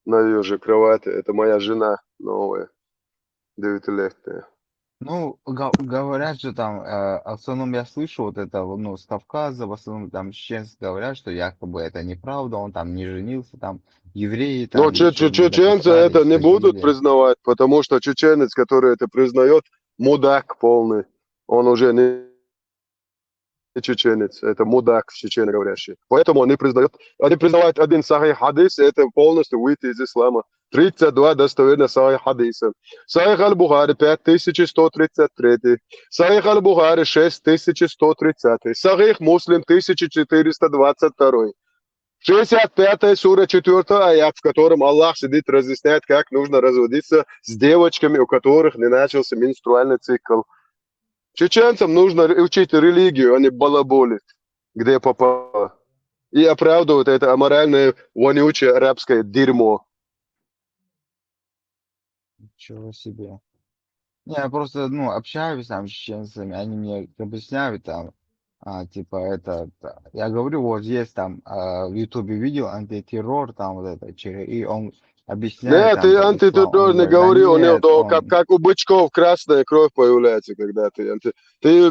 на ее же кровати. Это моя жена новая, 9-летняя. ну, говорят же там, в основном я слышу вот это, ну, с Кавказа, в основном там чеченцы говорят, что якобы это неправда, он там не женился, там евреи Но там еще не чеченцы допускали, это не что будут жили. признавать, потому что чеченец, который это признает, мудак полный. Он уже не чеченец, это мудак чечено говорящий. Поэтому они признавают один сахих хадис, это полностью выйти из ислама. 32 достоверно сахих хадиса. Сахих аль-Бухари 5133. Сахих аль-Бухари 6130. Сахих Муслим 1422. 65 сура 4 аят, в котором Аллах сидит, разъясняет, как нужно разводиться с девочками, у которых не начался менструальный цикл. Чеченцам нужно учить религию, а не балаболить, где попало. И оправдывать это аморальное, вонючее арабское дерьмо. Ничего себе. Не, я просто, ну, общаюсь там с чеченцами, они мне объясняют там, типа, я говорю, вот есть там в Ютубе видео антитеррор, там вот это, и он объясняет Нет, там ты про ислам, он антитеррор не говорит, да говори, у него нет, он, как у бычков красная кровь появляется, когда ты ему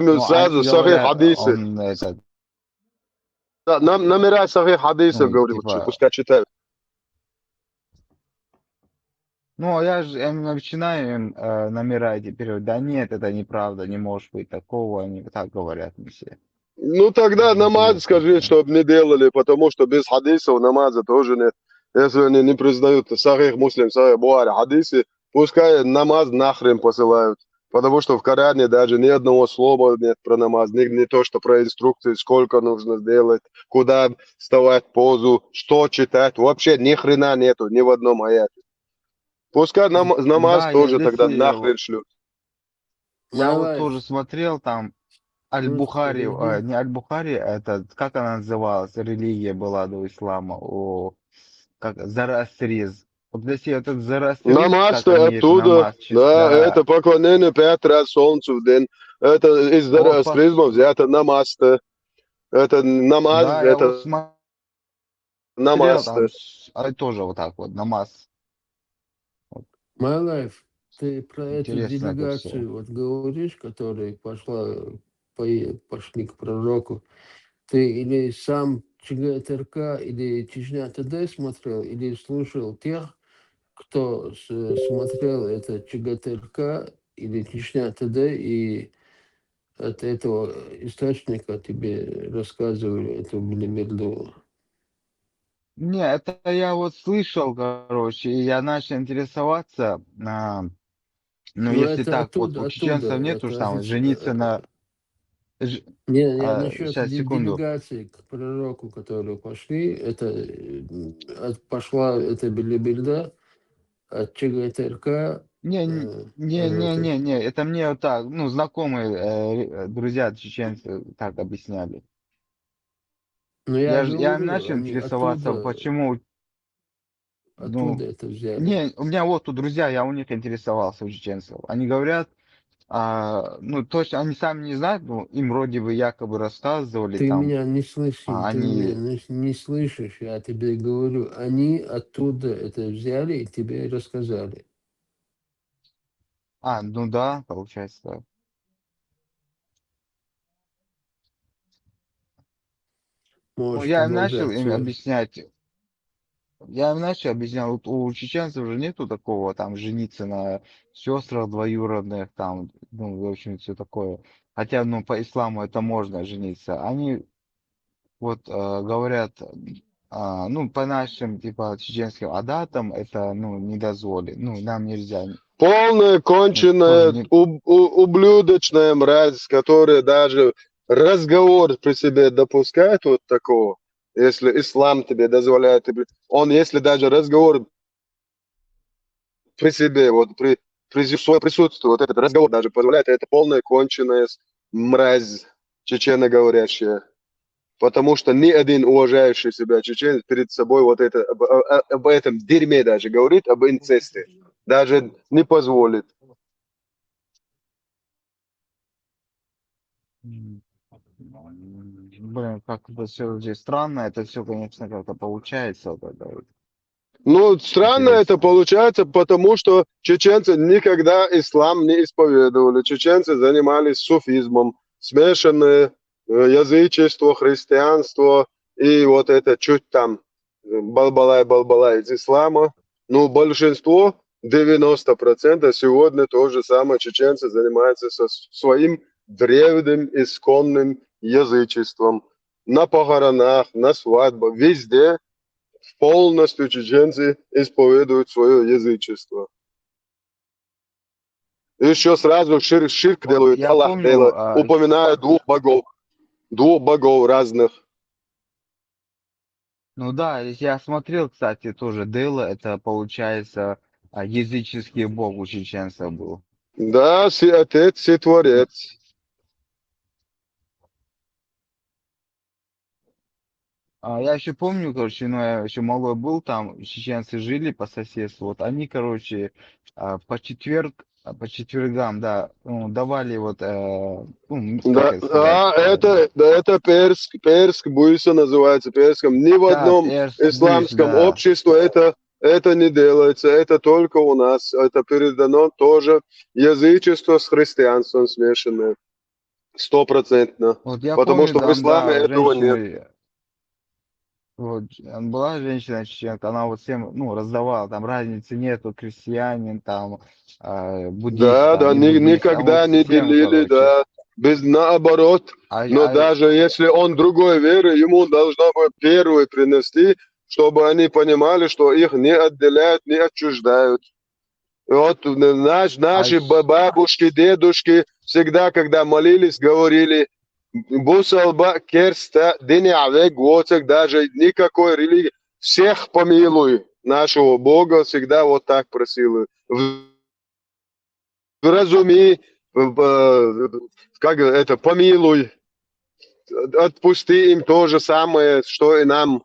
ну, они сразу сахих говорят, хадисы. он это, Да, номера сахих хадисов, ну, говори лучше, типа, пускай читают. ну, я им начинаю им номера эти переводить, да нет, это неправда, не может быть такого, они так говорят мне все. Ну тогда намаз Интересно скажи, все. чтобы не делали, потому что без хадисов намаза тоже нет. Если они не признают сахих муслим, сахих Бухари, хадисы, пускай намаз нахрен посылают. Потому что в Коране даже ни одного слова нет про намаз, не то, что про инструкции, сколько нужно сделать, куда вставать позу, что читать. Вообще ни хрена нету, ни в одном аяте. Пускай намаз Да, я тоже тогда если, нахрен шлют. я My вот life. тоже смотрел там, Просто Аль-Бухари, подожди. не Аль-Бухари, это, как она называлась, религия была до ислама, как Зороастризм. Вот если этот Зороастризм, как Намаз-то они это оттуда, намаз, да, это да, поклонение 5 раз солнцу в день. Это из вот, зороастризма взято намаз-то. Это намаз, да, я вот это смотрел намаз-то. там, тоже вот так вот, намаз. Вот, My life. Ты про эту интересно это все. делегацию вот говоришь, которая пошли к пророку. Ты или сам ЧГТРК или Чечня ТД смотрел, или слушал тех, кто смотрел это ЧГТРК или Чечня ТД, и от этого источника тебе рассказывали эту билиберду? Не, это я вот слышал, короче, и я начал интересоваться. Ну, Ну, если это так, вот у чеченцев оттуда, нету ж это там жениться на... Не, насчет Сейчас, секунду. делегации к пророку, которые пошли, это пошла эта билиберда от ЧГТРК. Не, это мне вот так, ну, знакомые, друзья чеченцы так объясняли. Ну, я Я говорю, начал они интересоваться, почему, оттуда ну, это взяли. не, у меня вот тут друзья, я у них интересовался, у чеченцев. Они говорят, ну, точно, они сами не знают, но им вроде бы якобы рассказывали Ты там, меня не слышишь, ты они... меня не слышишь, я тебе говорю, они оттуда это взяли и тебе рассказали. Ну да, получается, так. Ну, Можешь я им начал продолжать им свой. объяснять, вот у чеченцев же нету такого, там, жениться на сестрах двоюродных, там, ну, в общем, все такое. Хотя, ну, по исламу это можно жениться. Они вот говорят, ну, по нашим, типа, чеченским адатам это, ну, не дозволено, ну, нам нельзя. Полная, Ну, тоже конченая, не... ублюдочная мразь, которая даже разговор при себе допускает вот такого, если ислам тебе дозволяет, он, если даже разговор при себе, вот при своем присутствии, вот этот разговор даже позволяет, это полная конченая мразь чеченоговорящая. Потому что ни один уважающий себя чеченец перед собой вот это, об этом дерьме даже говорит, об инцесте, даже не позволит. Блин, как это все здесь странно, это все, конечно, как-то получается. Вот это вот. Ну, странно это Интересно. получается, потому что чеченцы никогда ислам не исповедовали. Чеченцы занимались суфизмом, смешанное язычество, христианство и вот это чуть там балбалай из ислама. Ну, большинство, 90% сегодня то же самое чеченцы занимаются со своим древним исконным язычеством. На похоронах, на свадьбах, везде полностью чеченцы исповедуют свое язычество. Еще сразу ширк Вот делают, я Аллах помню, делает, упоминая двух богов разных. ну да, я смотрел, кстати, тоже Дела, это получается языческий бог у чеченцев был. Да, отец, творец. Я еще помню, короче, ну, я еще малой был, там чеченцы жили по соседству, вот они, короче, по четвергам, да, ну, давали вот, ну, как Да, это сказать, это Перск буйса называется перском. Ни в да, одном перс быш, исламском да. обществе это не делается. Это только у нас. Это передано тоже язычество с христианством смешанное. 100%. Вот я Потому помню, что в там, исламе да, этого нет. женщины, вот, была женщина чеченка, она вот всем, ну, раздавала, там разницы нету, крестьянин, там, буддист, Да, там, да, не буддист, там вот никогда не всем, делили, короче. да. Без наоборот. А, Но а, даже если он другой веры, ему должно быть первый принести, чтобы они понимали, что их не отделяют, не отчуждают. Вот а наши бабушки, дедушки всегда, когда молились, говорили, «Бусалба керста динявек гоцек», даже никакой религии. Всех помилуй нашего Бога, всегда вот так просил. Вразуми, как это, помилуй, отпусти им то же самое, что и нам.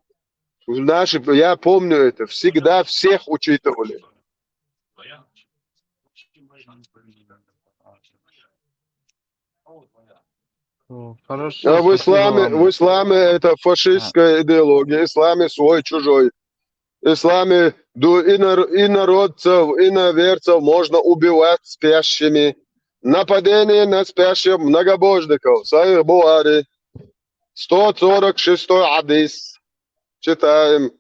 Я помню это, всегда всех учитывали. хорошо, А спасибо в вам. исламе это фашистская идеология, в исламе свой, чужой. В исламе инородцев, иноверцев можно убивать спящими. Нападение на спящих многобожников. Сахих Бухари, 146 хадис. читаем.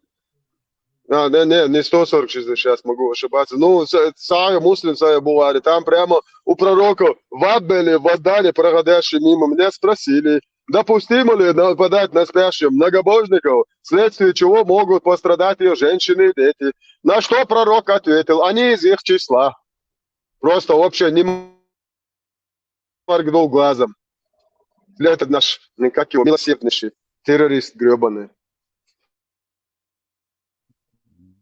Не 146, сейчас могу ошибаться. Ну, Сая Муслим, Сая Булари, там прямо у пророка в Абеле, в Адане, проходящие мимо, меня спросили, допустимо ли нападать на спящих многобожников, вследствие чего могут пострадать ее женщины и дети. На что пророк ответил, они из их числа. Просто вообще не моргнул глазом. Этот наш, как его, милосерднейший террорист гребаный.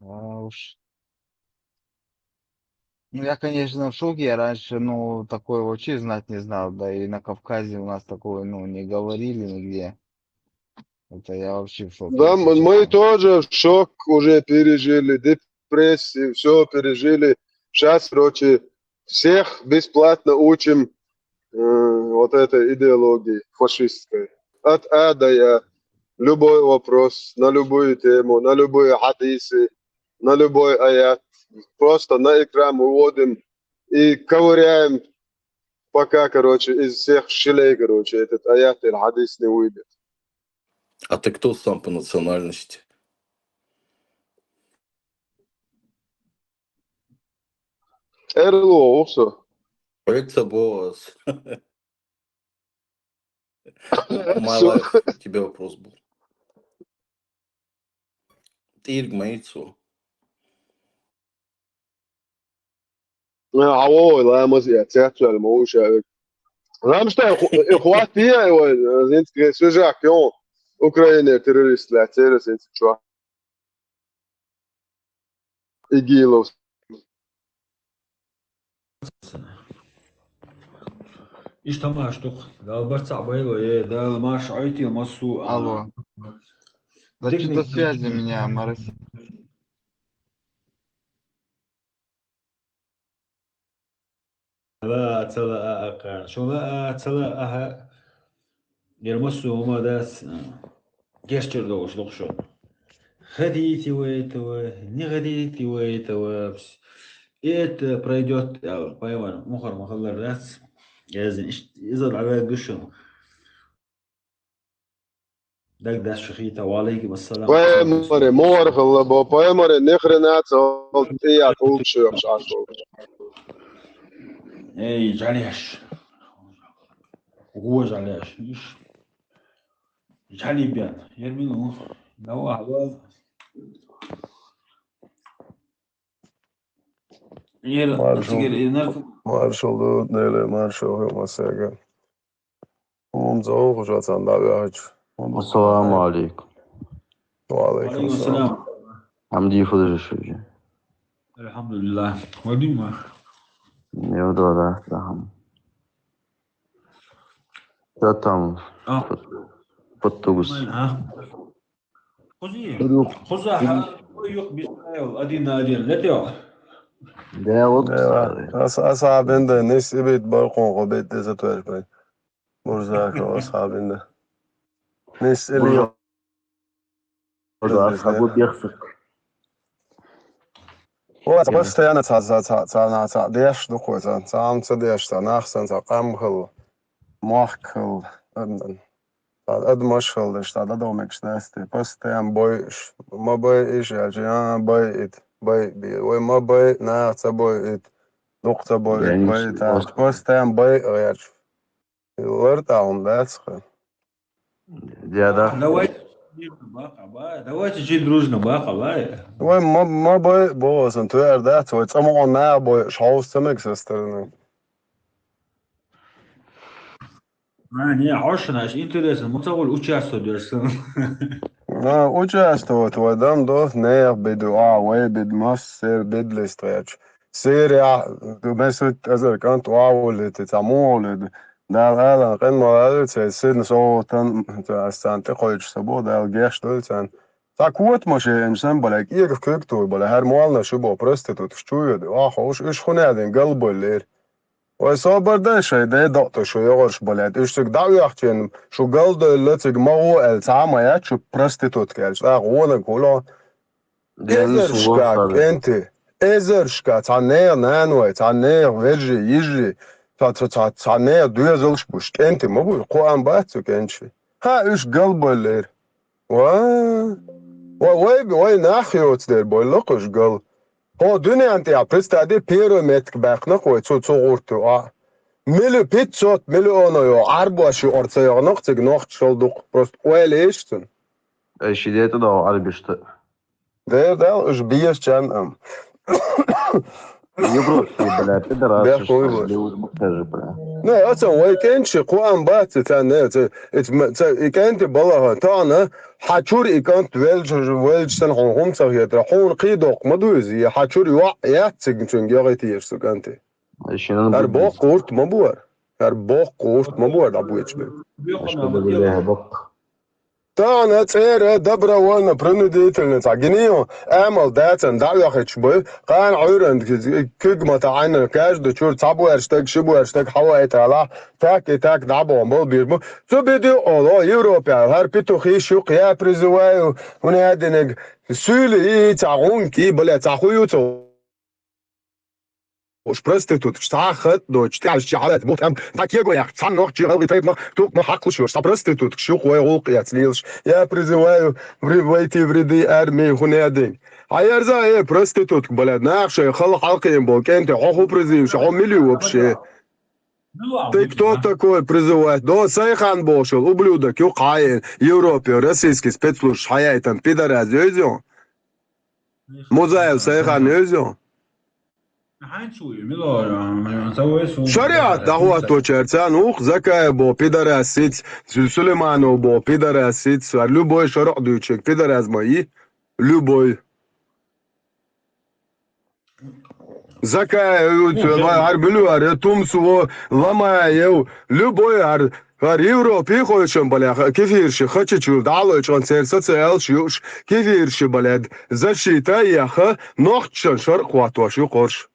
А уж. Ну, я, конечно, в шоке. Я раньше, ну, такое вообще знать не знал. Да и на Кавказе у нас такое, ну, не говорили нигде. Это я вообще в шоке, Да, если мы честно. тоже шок уже пережили, депрессию, все пережили. Сейчас, короче, всех бесплатно учим вот этой идеологии фашистской. От А до Я. Любой вопрос, на любую тему, на любые хадисы, на любой аят. Просто на экран выводим и ковыряем, пока, короче, из всех щелей, короче, этот аят или хадис не выйдет. А ты кто сам по национальности? РЛО, все. Проекция Боас. My Все. life. У тебя вопрос был. Ты Иргмаицу. عوض لا مزية تاتشال موشا لا مش اخواتي زين سوجا كيون اوكرانيا تيروريست لا تيروريست شو игилов. ايش تماش تخ دا برتع بيلو ايه دا ماش عيتي مصو Алло. Да что-то связи у меня, Мараси. لا تلا أقا شو لا تلا أها يرمسو هما داس جيشتر دوش دوشو غديتي ويتوا не غديتي ويتوا и это пройдет понимаю мухар махаллар дас إذا على قشن دك داس شخيتا وعليكم السلام Поэмори, морхал, бо поэмори, нехрена цол, я лучше шашол. эй жаляш هو жаляш إيش جالي بيان يرمينو دوا هذا Marshall, Nele, Marshall, Massaga. Zo, já está andando. Assalamu alaikum. وعليكم السلام. Hamdi Fudrishiji. Alhamdulillah. Wadima. Eu dou da Ham. Já estamos. Português. خذها يق بيسرايل أدينا أدين لا تيو أصحابنا نسبت برقون قبيت دزتوش بين مرزاك أصحابنا نسألي أصحابه بيخسر بس أنا تا ديش دكوة تا ديش تا نخسن تا قمخل مخل مشغل داشت دومكش نستي بس تام بويش ما بويش يا بويت بي وما بوي نا تبويت نقطة بويت بس تام بوي غير ورد عم داسخ давайте жить дружно баха бай وين ما بوي بوس انتو يردات ويتصمعوا نا بوي شعوز تمك سسترنا не عشنا ايش интересно мы تقول участвуешь участвовать в этом dos не بدعاء وبد مصر بدلستريتش سيريا مثل أزر كانت واول تتعمول ده الآن قن مرات سيدنا صوتن استنتقل سبو ده الجيش دولتن تاكوت ماشي إنسان بلاك إيه كريكتور بلا هر مالنا شو بو برستيتوت شو يدي خوش إيش خنادين قلبه الليل وصابر ده شيء ده دقت شو يغرش بلاد إيش تك دعوة يحكين شو قلد اللي تجمعه التعاميات شو برستيتوت كالش غونا كولا إزرشكاك أنت إزرشكا تعنير نانوي تعنير فيجي يجي تعنير دويزلش بوشت أنت ما بقول قوان باتك أنت ها إيش قلبه الليل وای نخیوت در بالا قش گل ها دنیا انتی پرستادی پیرو متک باخنا قوی تو غورتو ملو پیتزات ملو آنایا عرباشی ارتیا نقطه نقط شلدق پرست ویلیشتن شديت ده عربشت ده اش بیش چند يبروس بلا تدرس بخوی باش ليوز مختلف بلا نه اصلا وای کنچ قوام بات تانه اکنت بالا تانه حچور اکنت ولج سن هم ساگیت حون قیدق مدوزی حچور یوا یاتسگ چون یاقتی یرسو کنتی شنو هر بدي باق قورت مبور هر باق قورت مبور ابویچ بی اشتغل بها بق تانه تير دبره وانا برنديتلنت عجنيو اعمل داتن دعوة خيتشبه قان عورند كيج ما تعين كاش دشور تابو ارشتك شبو ارشتك حوا اتعلا تاك دعبو مول بيرمو تو بيدو الله يوروبيا هر بيتو خيشو قيا بريزوايو هنا هادنك سولي تعون كي بلا تاخويوتو وش برستيتوت شتاخت دوتش تعش شعلات بوت ام تاكيغو يا صن نوخ جي غلي طيب توك ما حقش شتا برستيتوت شو خوي غوق يا تليلش يا بريزوايو بريفايتي فريدي ارمي هنا دين هايرزا ايه برستيتوت بلد ناخش خلق حلقين بوك انت حو بريزيو شو مليو вообще Ты кто такой призывает? До сайхан бошел, ублюдок, юқайын, Европе, российский спецслужб, хаяйтан, пидораз, өзің? Музаев сайхан өзің? شريعة دعوة توشرتان وخ زكاة بو بيدر اسيت سليمانو بو بيدر اسيت любой شرع دوچك بيدر از مایی любой زكاة هر بلوار تومسو لما يو любой هر يوروبي خوشن بلا كيفيرش خچچو دالو چون سيرسل شوش كيفيرش بلد защита яха نوخچن شرق واتوشو قرش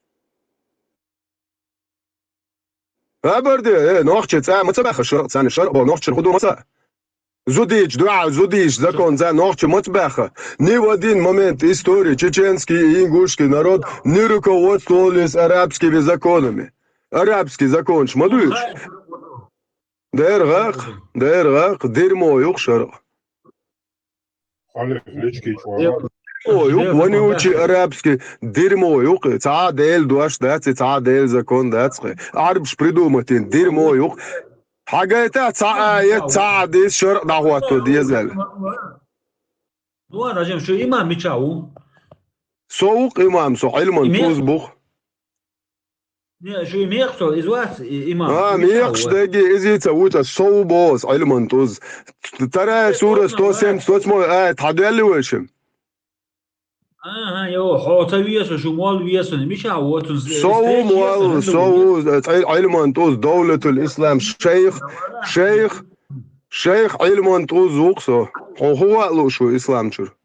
برده نوخچه تا متبخ شرق سن شرق با نوخچه خودو مسا زودیچ دعا زودیچ закон за нохче мотбеха. Ни в один момент истории чеченский и ингушский народ не руководствовались арабскими законами. Арабский закон шмадуешь? Дэргак, дерьмо юк шарq. Юк, вони учи арабский дерьмо юк. Цадель дуаш даци, цадель закон даци. Арабш придумать дерьмо юк. حاجة تعدي شرق دعوته ديزل نو راجم شو إمام بيتشاو سوق إمام سو علم توز بخ شو ميقصو إزواس إمام ميقص دقي إزي تسويت الصو بوس علم توز ترى سورة ستوسم ستوسمو تحدي وشم يو حوطة ويسو شو مال ويسو ميشاو سو مال سو علم توز دولة الإسلام شيخ علم توز وقصو هو لو شو إسلام شر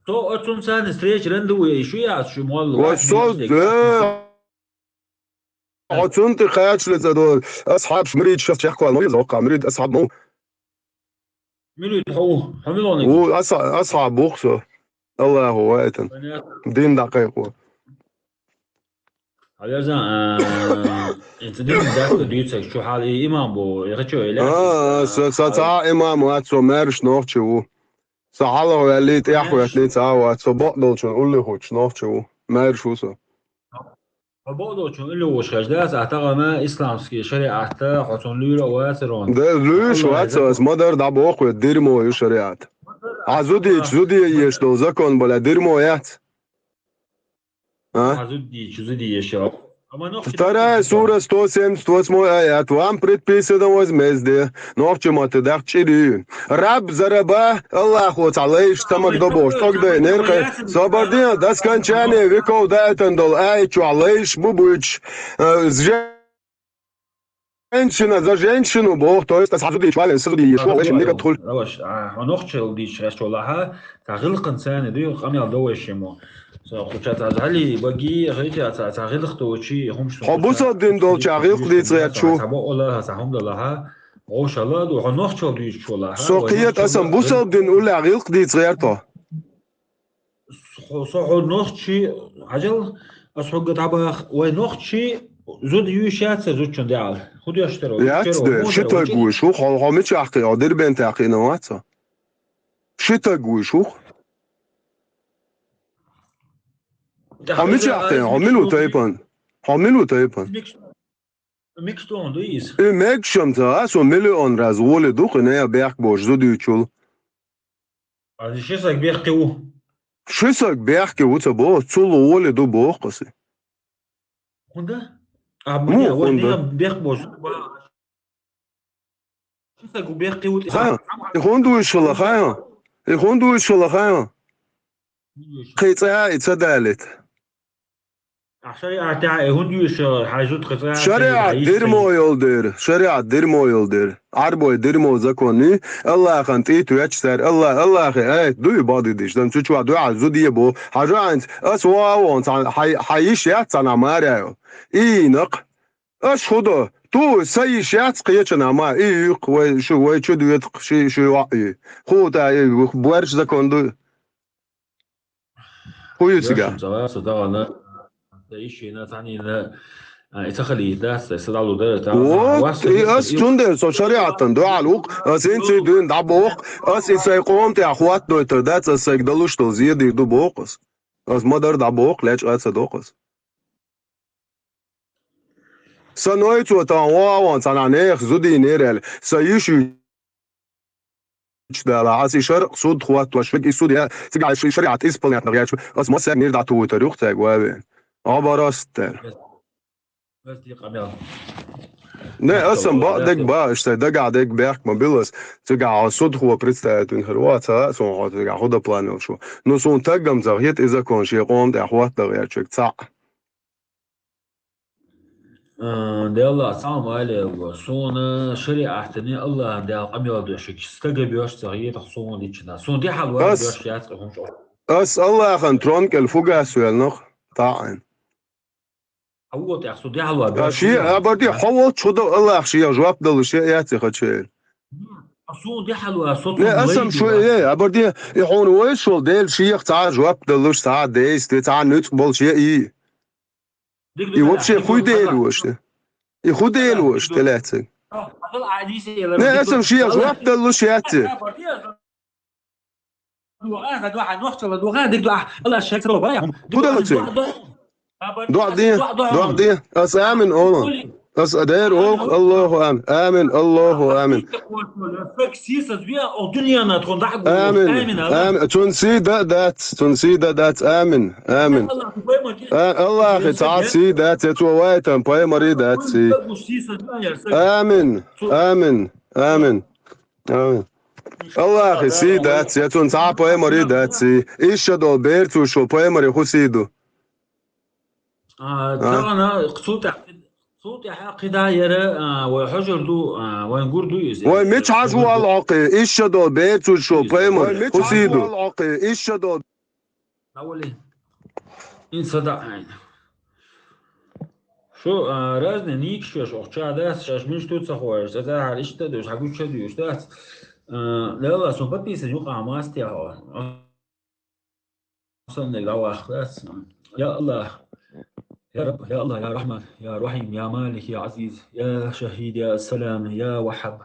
تو أتون سان ستريش رندو شو يا شو مال وصوت أتون تخياتش لتدور أصحاب مريد شفت يحكوا المريض زوقع مريد أصحاب مو مريد هو حملوني هو أصحاب وقصو الله هو ايتن دين دقيق هو على انت دين داك ديتك شو حال امام بو يخشو الى ساعة امام واتسو مارش نوخشو ساعة وليت يحوي ليت واتسو بقدل شو نقول له خوش نوخشو مارش وسو فبقدر شو اللي هو شجاز اعتقد ما اسلامسكي شريعه حطون ليرا واترون ده ليش واتسو ما دار دعبو اخو ديرمو يو شريعه زودي يشتو زكون بلا ديرمو يات زودي يشتو Вторая сура 178 аят. Вам предписано возмездие. Нохче матедах чири. Раб за раба Аллаху Та'ала штамак добош. Тогда энерка свободен до скончания веков дайтен дол айчу алейш бубуч. Женщина за женщину Бог, то есть сразу дичвали, сразу дичвали, очень много тролль. Раваш, нохчел дич растолаха, тагилк инсан ديو خميل دوشيمو. خوشات از هلی باگی خیلی از تغییر خوشی همش. حبوس الدين دول تغییر خديت زياد شو. سبا الله سهم دلها عوش الله دو نخشل ديش شولا. سقيت أصلا بوس الدين ولا تغییر خديت زياد تا. صح نخشي عجل أصحاب طبخ ونخشي زود يوشات زود شن دال. خود يشتروا. يا تدر شو تقول شو خامش أحكي عادر بنت أحكي نواتها. شتاق ويشوخ حميش يعطي حملو تايبان حملو تايبان ميكستون دويس ميكشم تاس ومليون رازول دوخ نيا بيحك بوش زودي تشول هذا شيء صار بيحكوا شسك بيحكي وتبو تسولو ولي دو بوقسي هوندا مو أبغى خوندا نيا بيحكوا شيء صار بيحكوا خايا يخوندو يشلا خايا يخوندو يشلا خايا خيطا يتدالت عشان أعتقد هندوش حاجات خطيرة شريعة ديرمو يولدير شريعة ديرمو يولدير عربو ديرمو زكوني الله خنتيتو يتشتر الله اخي اي دوي بادي ديش دم تشوا دوي عزو ديبو حاجة انت اسوا وانت حيش ياتنا ماريو اينق اش خدا تو سيش ياتقيتنا ما ايق وشو دو يتق شو وعي خوتا بورش زكون دو خو يتسقع يوشن صدق أنا تعيش هنا ثاني لا تخلي ده استدعوا ده وات اس تشوندر سو شريعتن دو علوق اس انسي دين دابوق اس سيقوم تي اخوات دو تدات سيك دلوش تو زيدي دو بوقس اس مدر دابوق لاش اس دوقس سنويت وتان وان تنانيخ زودي نيرل سيشو دالا عسي شرق سود خوات وشفك سود يا تقع شريعه اسبانيا نغياش اس ما سير نير داتو تاريخ تاع وابن عبراستر بس دي قميص Не, аз съм дек ще да дек бях мобилас, сега суд хубаво представят в Хрватска, съм сега хода планил шо. Но съм тъгам за хит и закон, ще қом да хвата я чек ца. ده الله صام عليه صون شريعة تاني الله ده قميص ده شك استجاب يوش تغيير صون دي كنا صون دي حلوة يوش يات هم شو أس الله خن ترونك الفوجا سؤال نخ طاعن هو تحصل دي حلوة شيء أبدي حوض شو ده الله شيء جواب ده الشيء ياتي خدشيل صون دي حلوة صوت لا أسم شو إيه أبدي يحون ويش شو ده الشيء تعال جواب ده الش تعال ديست تعال نتقبل شيء إيه يوبشي خوي ديلوش ده يخو ديلوش ثلاثة لا أسم شيء جواب ده الش ياتي الله شكر الله براهم دعاء دي أس آمن أولا أس أدير أوخ الله آمن آمن الله آمن آمن تنسي دات آمن آمن الله أخي تعال سي دات يتووايتن باي مري دات سي آمن آمن آمن آمن الله أخي سي دات يتون تعال باي مري دات سي إيش دول بيرتو شو باي مري خو سيدو ترى صوت حقيقة يرى وحجر دو ونقول دو يزي ومش عجوا العقي إيش دول بيرتو شو باي مري خو سيدو العقي إيش دول أولي إن صدق يعني شو رازنا نيك شو أخشى ده شاش منش توت سخوار ده على إيش ده حقول شو ديوش ده لا سو بابي سجوق عماستي هوا أصلا لو أخلاص يا الله يا رب يا الله يا رحمن يا رحيم يا مالك يا عزيز يا شهيد يا سلام يا وحب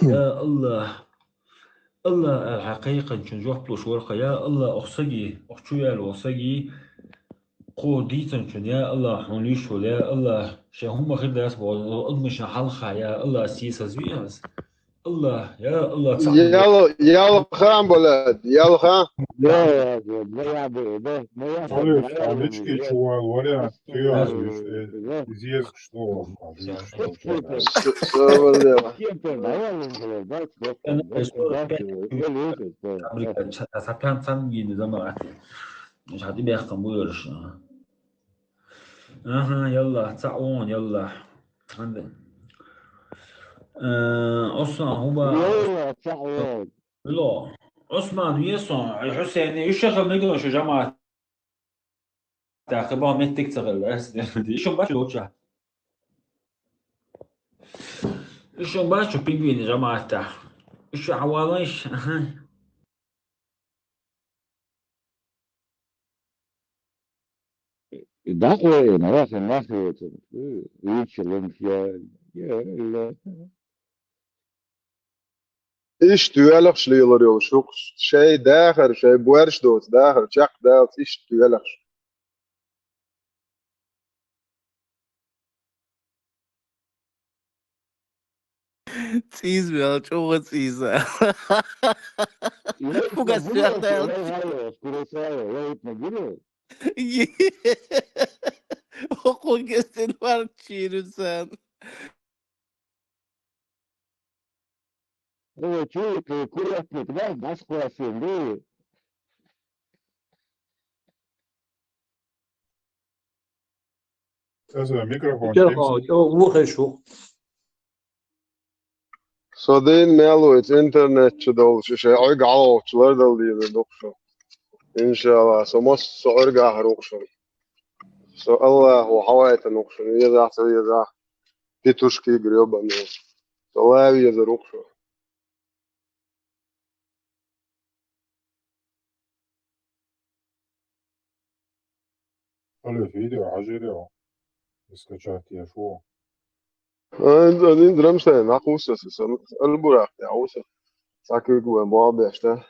يا الله الله الحقيقة نشوف بلوش ورقة يا الله أخسجي أخشويا الوخسجي قوديتن شن يا الله حوليشو يا الله شهم خير داس بو أضمش حلقة يا الله سياسة زوياس الله يا الله يلا خان بولاد يلا خان Алечки чувал, варя, здесь что? مش هتبقى بيختم بويرش اها يلا تعاون يلا عندك اصلا هو لا عثمان يسون حسين يشغل نقدر شو جماعة تاخبها متك تغل شو باش لوتشا شو باش بينجوين جماعة تاع شو حواليش ده وين راح ناخذ يتكلم فيها يا إيش تيالخش ليلر شو شيء داخل شيء بورش دوت داخل شق دوت إيش تيالخش Cis, meu, чего циса? Пугачев, да, Oku kesin var çiğnirsen. Ну, чует, курятник, да, Москва, да. Sasa mikrofon Mikrofon, وخي شو صدين مالوت إنترنت شدول شيء عق عوض شلون دل دكتور إن شاء الله سمس عرق هروكشن سو الله وحوايت نوكشن يزا تيتوشكي قريبا الله يزروكشن Алло, видео, ажирео. Скачать я шо. أنا درمشتين ناقوسة البراق يا عوسة ساكو جوا موابشته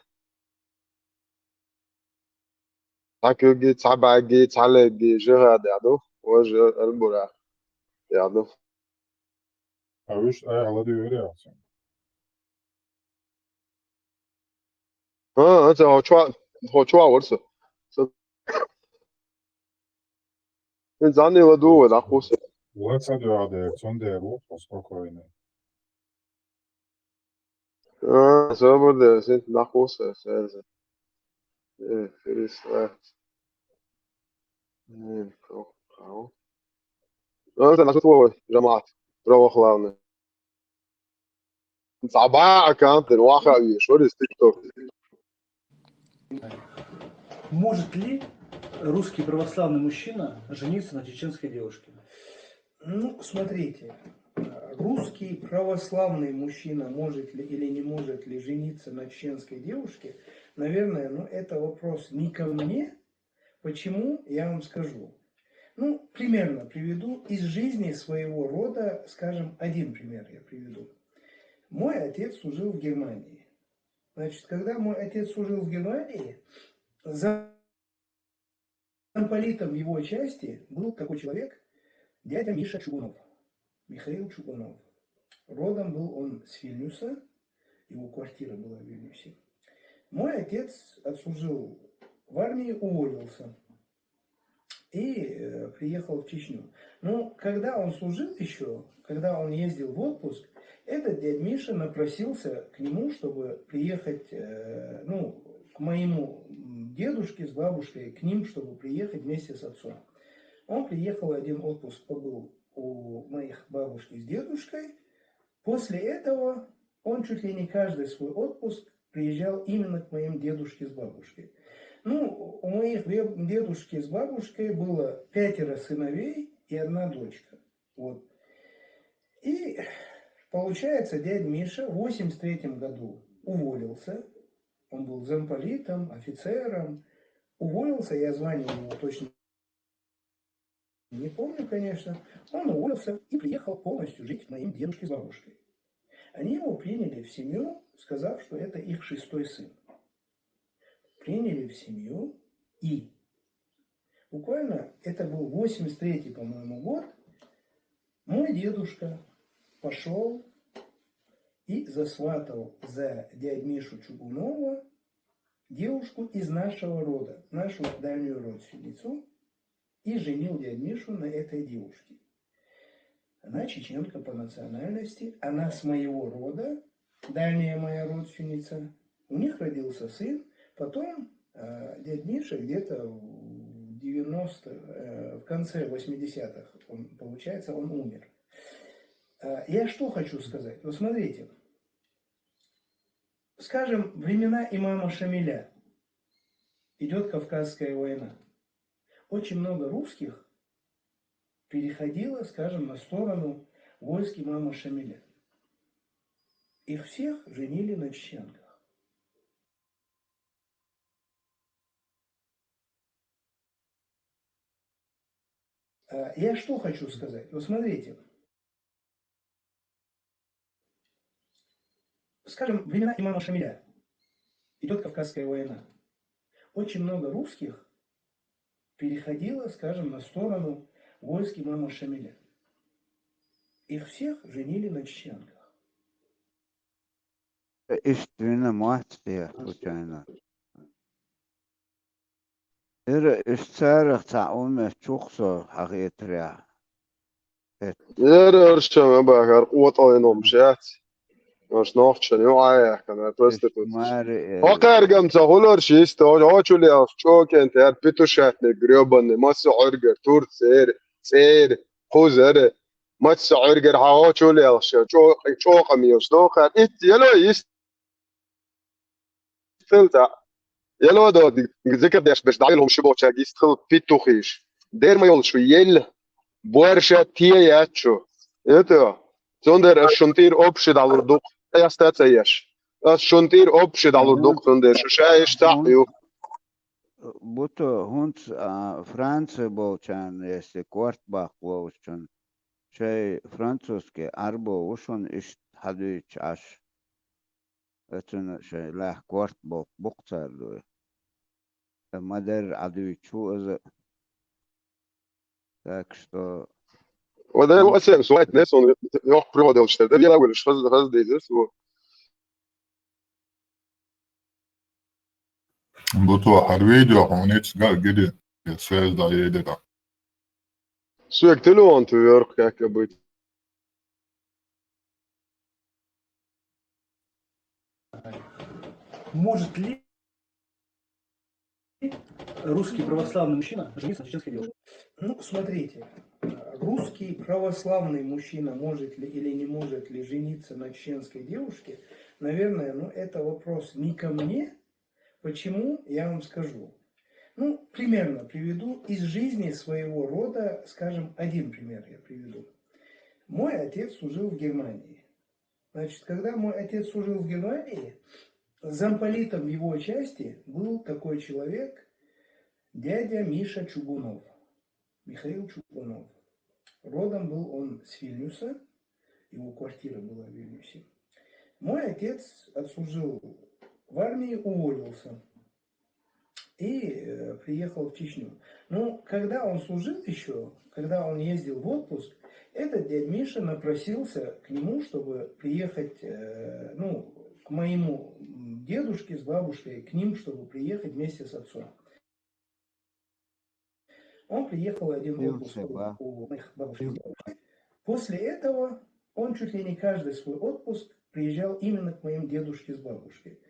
ساكو جي تابع جي تالي جي جهاد يعدو وجه البراق يعدو Aviş ayarladı öyle yapsın. أنت هو شو ورثة إنساني ودو ناقوسة Лекса дяде, цонде рух, спокойно. سوبر ده سنت ناقوسة سيرزة فريس أنت نشوف هو جماعة روح خلانا صعباء كانت الواقع شو تيك توك Может ли русский православный мужчина жениться на чеченской девушке? Ну, смотрите, русский православный мужчина может ли или не может ли жениться на чеченской девушке, наверное, ну, это вопрос не ко мне. Почему, я вам скажу. Ну, примерно приведу из жизни своего рода, скажем, один пример я приведу. Мой отец служил в Германии. Значит, когда мой отец служил в Германии, замполитом его части был такой человек, дядя Миша Чугунов, Михаил Чугунов. Родом был он с Вильнюса, его квартира была в Вильнюсе. Мой отец отслужил в армии, уволился и приехал в Чечню. Но когда он служил еще, когда он ездил в отпуск, этот дядя Миша напросился к нему, чтобы приехать, к моему дедушке с бабушкой, к ним, чтобы приехать вместе с отцом. Он приехал, один отпуск побыл у моих бабушки с дедушкой. После этого он чуть ли не каждый свой отпуск приезжал именно к моим дедушке с бабушкой. Ну, у моих дедушки с бабушкой было 5 сыновей и 1 дочка. Вот. И получается, дядя Миша в 1983 году уволился. Он был замполитом, офицером. Уволился, я звание его точно не помню, конечно. Он уволился и приехал полностью жить к моим дедушке с бабушкой. Они его приняли в семью, сказав, что это их 6-й сын. Приняли в семью, и буквально это был 1983, по-моему, год, мой дедушка пошел и засватал за дядю Мишу Чугунова девушку из нашего рода, нашу дальнюю родственницу, и женил дядю Мишу на этой девушке. Она чеченка по национальности, она с моего рода, дальняя моя родственница. У них родился сын, потом дядя Миша где-то в конце 80-х, получается, он умер. Я что хочу сказать? Вот смотрите, скажем, времена имама Шамиля, идет Кавказская война. Очень много русских переходило, скажем, на сторону войск имама Шамиля. Их всех женили на чеченках. Я что хочу сказать? Вот смотрите, скажем, времена имама Шамиля. Идет Кавказская война. Очень много русских переходило, скажем, на сторону войск имама Шамиля. Их всех женили на чеченках. İştüğüne muhatsıya uçayna. İştüğürük ta'ume çoksa haqiqetria. Erşeme bakar قوة عينهم شات مش نوخشن يوعى كان prostitutes. İştüğürük. Akar gamsa holar şist o çuli af çok enter pito şat ne grioban mas urger tur ser خوزر ما تسعرجر حاجة شو اللي أشياء شو قميص لو كان إنت يلو يستلتا يلو ده ذكر ده بس دايلهم شباب شاق يستخل بيتوخيش دير ما يولش يل بورشة تياتشو يتوا زندر الشنطير أبشد على الدق يا استاذ سياش الشنطير أبشد على الدق زندر شو شايش تحيو Buto hunt Fransa bolčan jesi kortbach bolčan. Şey Francuski arbo uşun iş hadüç aş. Ötün şey lah kortbach buktardu. Mader adüç uz. Так что وده هو أساسا سواء ناس يروح بريمو ده واشتري ده الأول مش فاز دي زي Buto harveydi ama hiç gidi. Söz da yedi da. سويك تلو أنتو يورك يا كبيت Может ли русский православный мужчина жениться на чеченской девушке? Ну, смотрите, русский православный мужчина может ли или не может ли жениться на чеченской девушке, наверное, ну, это вопрос не ко мне. Почему, я вам скажу. Ну, примерно приведу из жизни своего рода, скажем, один пример я приведу. Мой отец служил в Германии. Значит, когда мой отец служил в Германии, замполитом в его части был такой человек, дядя Миша Чугунов, Михаил Чугунов. Родом был он с Вильнюса, его квартира была в Вильнюсе. Мой отец отслужил в армии, уволился и приехал в Чечню. Но когда он служил еще, когда он ездил в отпуск, этот дядя Миша напросился к нему, чтобы приехать, ну, к моему дедушке с бабушкой, к ним, чтобы приехать вместе с отцом. Он приехал один отпуск у моих бабушек. После этого он чуть ли не каждый свой отпуск приезжал именно к моим дедушке с бабушкой.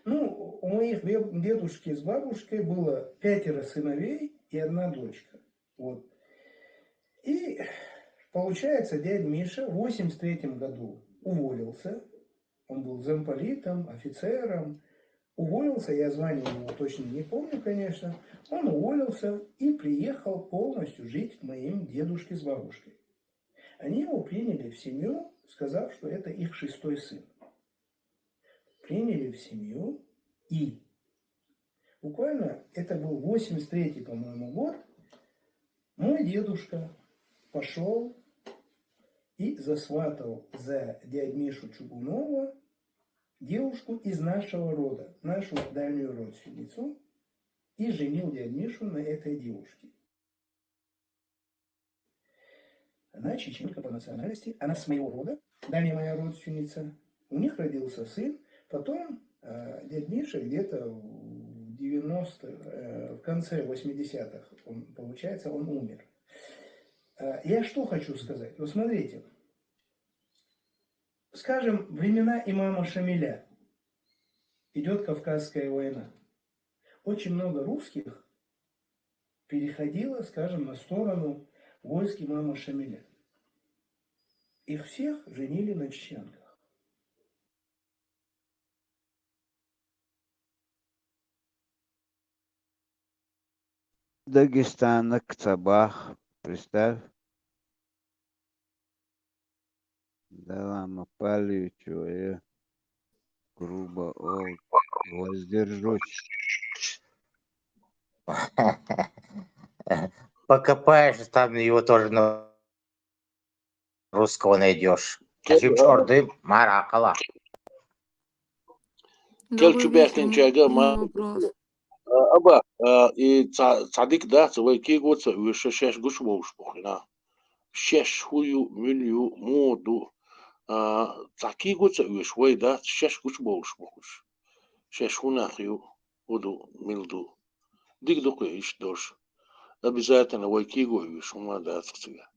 Ну, у моих дедушки с бабушкой было 5 сыновей и 1 дочка. Вот. И получается, дядя Миша в 1983 году уволился. Он был замполитом, офицером. Уволился, я звание его точно не помню, конечно. Он уволился и приехал полностью жить к моим дедушке с бабушкой. Они его приняли в семью, сказав, что это их 6-й сын. Приняли в семью, и буквально это был 83-й, по-моему, год, мой дедушка пошел и засватал за дядю Мишу Чугунова девушку из нашего рода, нашу дальнюю родственницу, и женил дядю Мишу на этой девушке. Она чеченка по национальности, она с моего рода, дальняя моя родственница. У них родился сын. Потом дядя Миша где-то в конце 80-х, получается, он умер. Я что хочу сказать? Вот смотрите, скажем, времена имама Шамиля, идет Кавказская война. Очень много русских переходило, скажем, на сторону войск имама Шамиля. Их всех женили на чеченках. Дагестана Кцабах, представь. Да ладно, палючу, грубо, воздержусь. Покопаешь, там его тоже на русского найдешь. Кажим чорды маракала. Добрый вечер. Kelçubek'in Можно вопрос? aba и цадик да цвой кигоца выше шеш гуш бухина. Шеш хую милю моду цакигоца выше да шеш гуш бухуш. Шеш хунахю уду милду. Дик доку иш дош. Обязательно войкигу выше ума да цвига.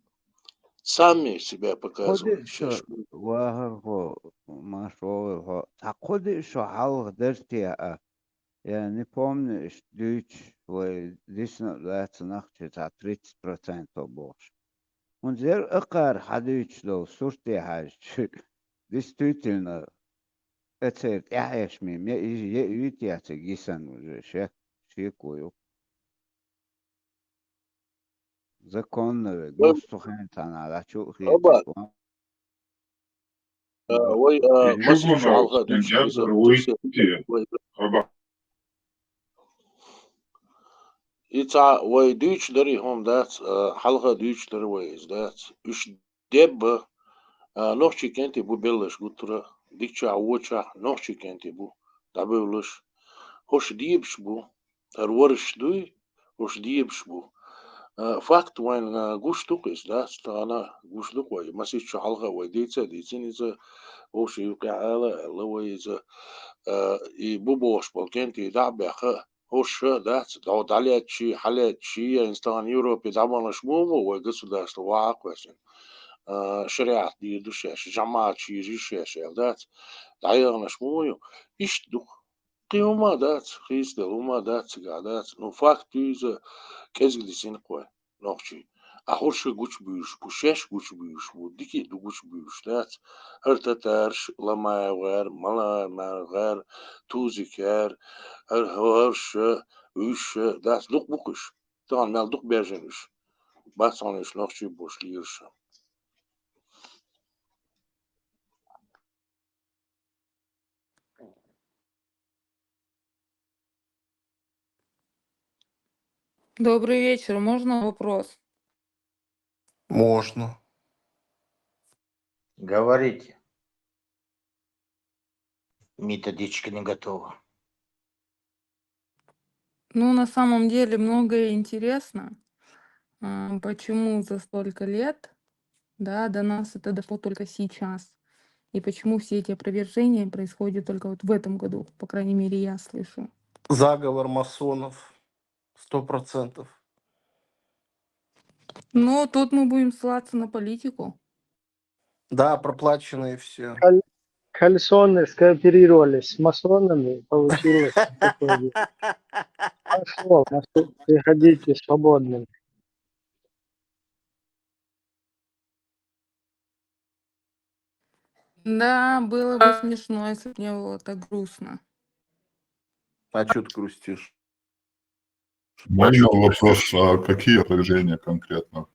Сами себя показывают. خودشو وهو ما شو خودشو حال درتي يعني помнишь Deutsch действительно лет нахчет 30% больше. Und sehr ökar hadüç lo surti haç. Действительно это я мне я видите гисан уже шекую. Законно гостухен танала чухи. Aba وي مصر شو Чугунов, حلقة دوش Сендер, إذا Руи, ترسي Хаба. يتع وي دوش دري هم دات حلقة دوش دري ويز دات إيش دب نوشي كنتي بو بلش قطرة ديكشا عوشا نوشي كنتي بو دبلش هوش ديبش بو الورش دوي هوش ديبش بو فاكت وين قوش توقيس دات أنا قوش دوك وي مسيش شو حلقة وي ديتين إذا هوش يوقع على اللي ويز и бубош полкенти дабяха хош дат дот алячи халячи инстан Европе заманаш мумо во государство вааквесен шариат ди душеш жамачи ришеш дат дайгнаш мумо ишду قيوما دات خيس دلوما دات سجادات نو فاكت из кезгдисин кой нохчи أخرش جوش بيوش بوشش جوش بيوش بوديكي دو جوش بيوش دات هرتترش لما غير ملا ما غير توزي كار هرش وش دات دوق بوكش طبعا مال دوق بيرجنش بس عنش نخشي بوش ليرش Добрый вечер. Можно вопрос? Можно. Говорите. Методичка не готова. Ну, на самом деле, многое интересно. Почему за столько лет, да, до нас это дошло только сейчас? И почему все эти опровержения происходят только вот в этом году? По крайней мере, я слышу. Заговор масонов. 100%. Но тут мы будем ссылаться на политику. Да, проплаченные все. Кальсоны скооперировались с масонами, получилось такое дело. Пошло, приходите свободным. Да, было бы смешно, если бы не было так грустно. А что ты грустишь? Можно вопрос, какие опровержения конкретно?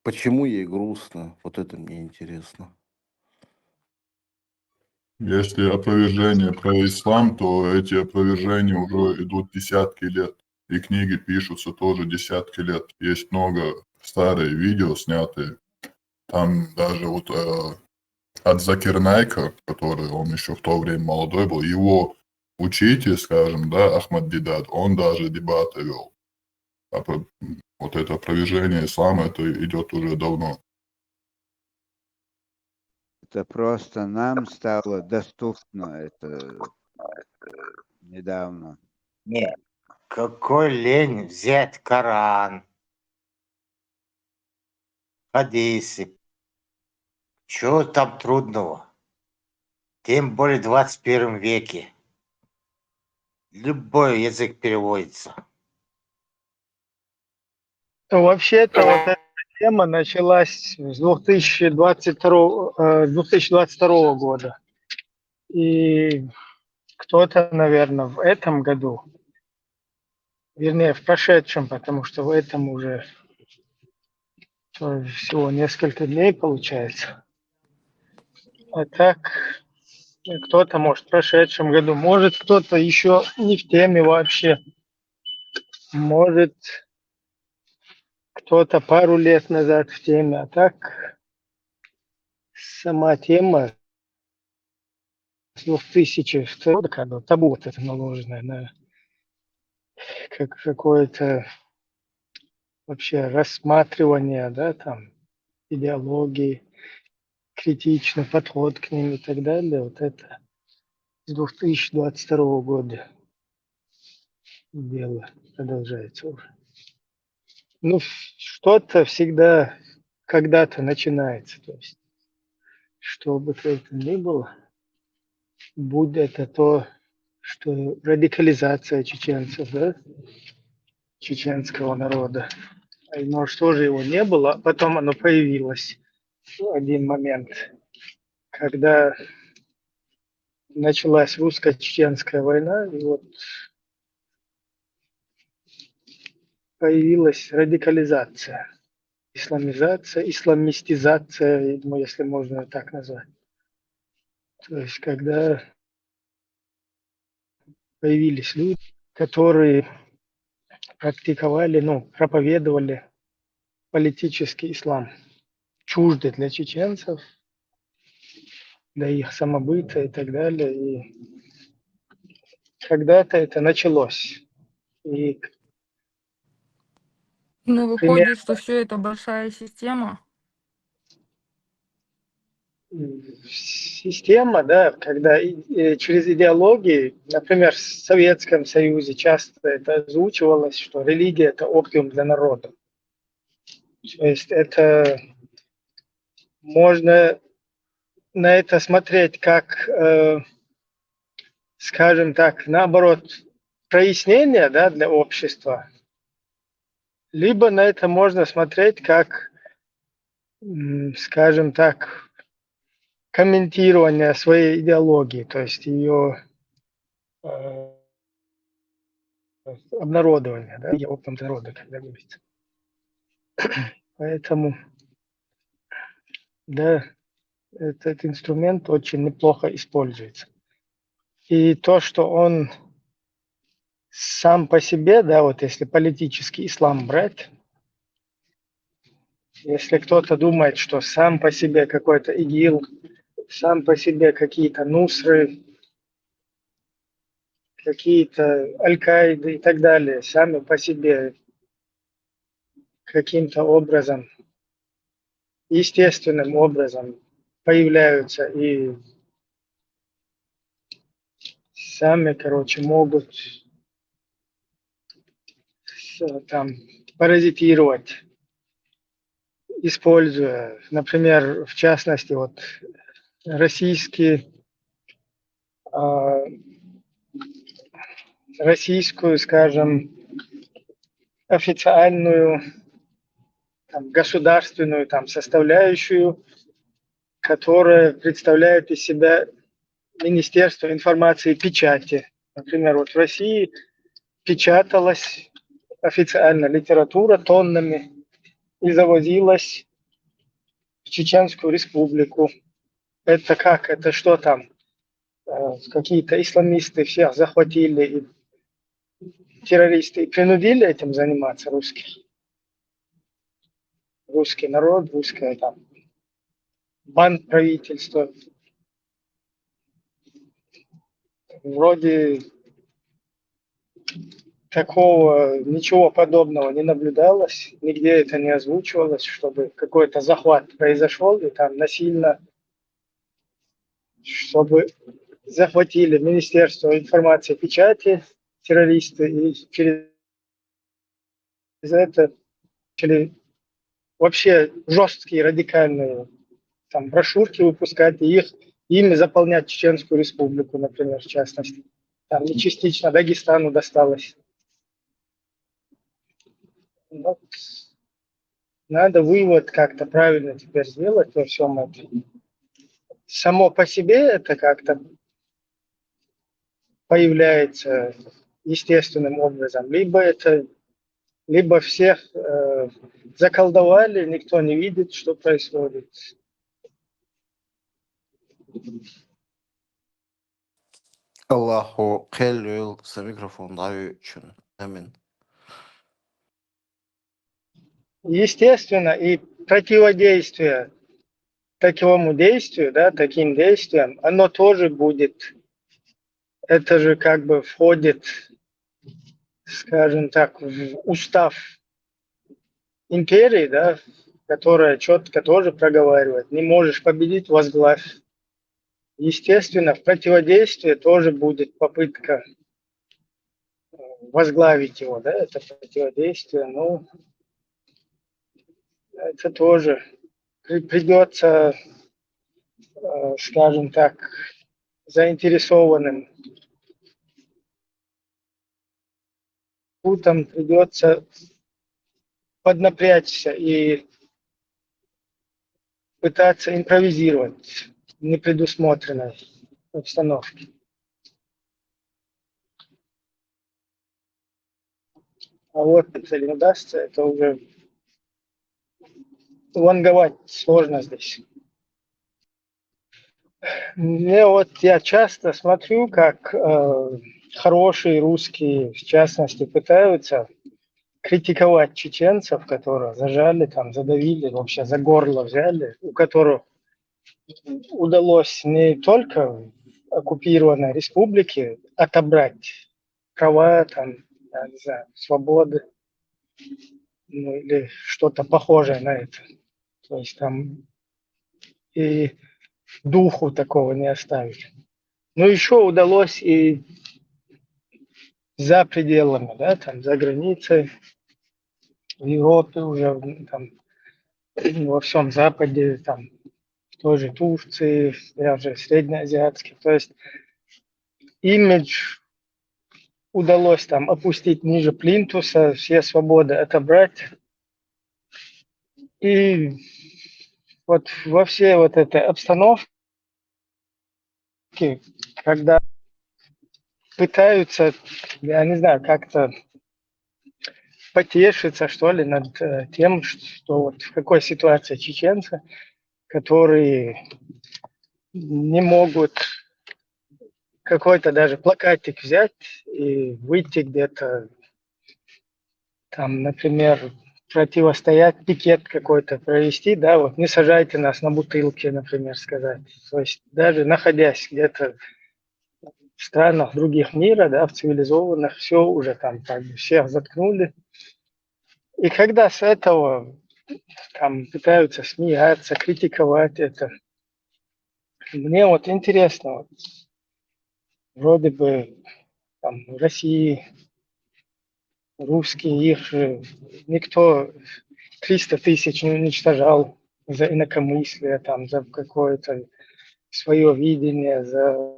Почему ей грустно? Вот это мне интересно. Если опровержение про ислам, то эти опровержения уже идут десятки лет. И книги пишутся тоже десятки лет. Есть много старые видео снятые. Там даже вот от Закир Найка, который он еще в то время молодой был, его учитель, скажем, да, Ахмад Дидат, он даже дебаты вел. Вот это опровержение ислама, это идет уже давно. Это просто нам стало доступно это недавно. Нет. Какой лень взять Коран, хадисы. Чего там трудного? Тем более в 21 веке. Любой язык переводится. Вообще-то вот эта тема началась с 2022 года. И кто-то, наверное, в этом году, вернее, в прошедшем, потому что в этом уже всего несколько дней получается. А так, кто-то, может, в прошедшем году, может, кто-то еще не в теме вообще, может, кто-то пару лет назад в теме, а так сама тема с 2000 года, когда табу вот это наложенное на какое-то вообще рассматривание, да, там, идеологии, критичный подход к ним и так далее. Вот это с 2022 года дело продолжается уже. Ну, что-то всегда когда-то начинается. То есть, что бы то это ни было, будет это то, что радикализация чеченцев, да, чеченского народа. И, может, тоже его не было, а потом оно появилось в один момент, когда началась русско-чеченская война, и вот появилась радикализация, исламизация, исламистизация, я думаю, если можно так назвать. То есть, когда появились люди, которые практиковали, ну, проповедовали политический ислам, чуждый для чеченцев, для их самобыта и так далее. И когда-то это началось. И Ну, пример выходит, что все это большая система. система, да, когда через идеологии, например, в Советском Союзе часто это озвучивалось, что религия – это опиум для народа. То есть это можно на это смотреть как, скажем так, наоборот, прояснение, да, для общества, либо на это можно смотреть как, скажем так, комментирование своей идеологии, то есть ее обнародование, да, ее опытом народа, когда говорится. Поэтому, да, этот инструмент очень неплохо используется. И то, что он сам по себе, да, вот если политический ислам брать, если кто-то думает, что сам по себе какой-то ИГИЛ, сам по себе какие-то нусры, какие-то Аль-Каиды и так далее, сами по себе каким-то образом, естественным образом появляются и сами, короче, могут там паразитировать, используя, например, в частности, вот российскую, скажем, официальную там, государственную там, составляющую, которая представляет из себя Министерство информации и печати. Например, вот в России печаталась официально литература тоннами и завозилась в Чеченскую республику. Это как? Это что там? Какие-то исламисты всех захватили, и террористы, и принудили этим заниматься русских. Русский народ, русское там банд правительства. Вроде такого, ничего подобного не наблюдалось, нигде это не озвучивалось, чтобы какой-то захват произошел, и там насильно, чтобы захватили Министерство информации и печати террористы, и через это начали вообще жесткие, радикальные там брошюрки выпускать, и ими заполнять Чеченскую республику, например, в частности. Там не частично Дагестану досталось. Вот. Надо вывод как-то правильно теперь сделать во всем этом. Само по себе это как-то появляется естественным образом. Либо всех заколдовали, никто не видит, что происходит. Allahu Kelül mikrofondayı üçün. Emin. Естественно, и противодействие такому действию, да, таким действиям, оно тоже будет, это же как бы входит, скажем так, в устав империи, да, которая четко тоже проговаривает, не можешь победить, возглавь. Естественно, в противодействии тоже будет попытка возглавить его, да, это противодействие, ну, это тоже придется, скажем так, заинтересованным. Там придется поднапрячься и пытаться импровизировать в непредусмотренной обстановке. А вот если не удастся, это уже ванговать сложно здесь. Мне вот я часто смотрю, как хорошие русские, в частности, пытаются критиковать чеченцев, которых зажали, там, задавили, вообще за горло взяли, у которых удалось не только в оккупированной республике отобрать права, там, я не знаю, свободы, ну, или что-то похожее на это. То есть там и духу такого не оставили. Но еще удалось и за пределами, да, там, за границей, в Европе уже, там, во всем Западе, там, в той же Турции, даже среднеазиатский. То есть имидж удалось там опустить ниже плинтуса, все свободы отобрать. И вот во всей вот этой обстановке, когда пытаются, я не знаю, как-то потешиться, что ли, над тем, что вот в какой ситуации чеченцы, которые не могут какой-то даже плакатик взять и выйти где-то, там, например, противостоять, пикет какой-то провести, да, вот не сажайте нас на бутылке, например, сказать. То есть даже находясь где-то в странах других мира, да, в цивилизованных, все уже там как бы всех заткнули. И когда с этого там пытаются смеяться, критиковать это, мне вот интересно, вот, вроде бы там в России русские, их же никто 300 тысяч не уничтожал за инакомыслие, там, за какое-то свое видение, за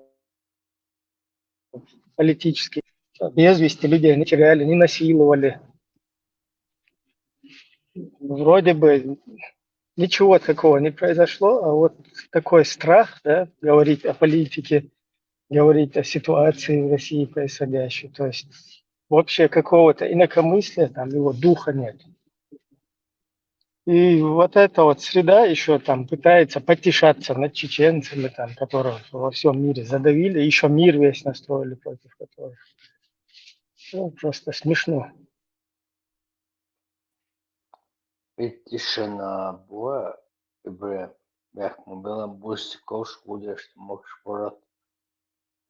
политические без вести людей не теряли, не насиловали. Вроде бы ничего такого не произошло, а вот такой страх, да, говорить о политике, говорить о ситуации в России происходящей. То есть вообще какого-то инакомыслия, там его духа нет. И вот эта вот среда еще там пытается потешаться над чеченцами, там, которых во всем мире задавили, еще мир весь настроили против которых. Ну, просто смешно. Тишина была, бля, была больше ковш, будешь мог шпорот.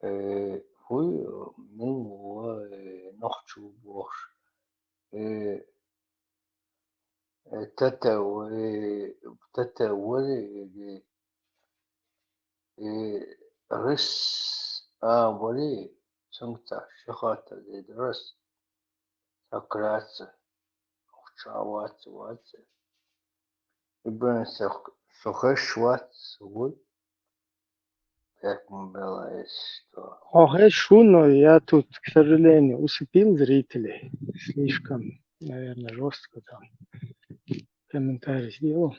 Хуй, ну, ночью бож. Тата, вали, рис, вали, цунта, шахата, рис, сакраца, чаваца, ваца. Ибран сухашвац, вот, как мы было что. Ого, шумно, я тут, к сожалению, усыпил зрителей. Слишком, наверное, жестко там комментарий сделал.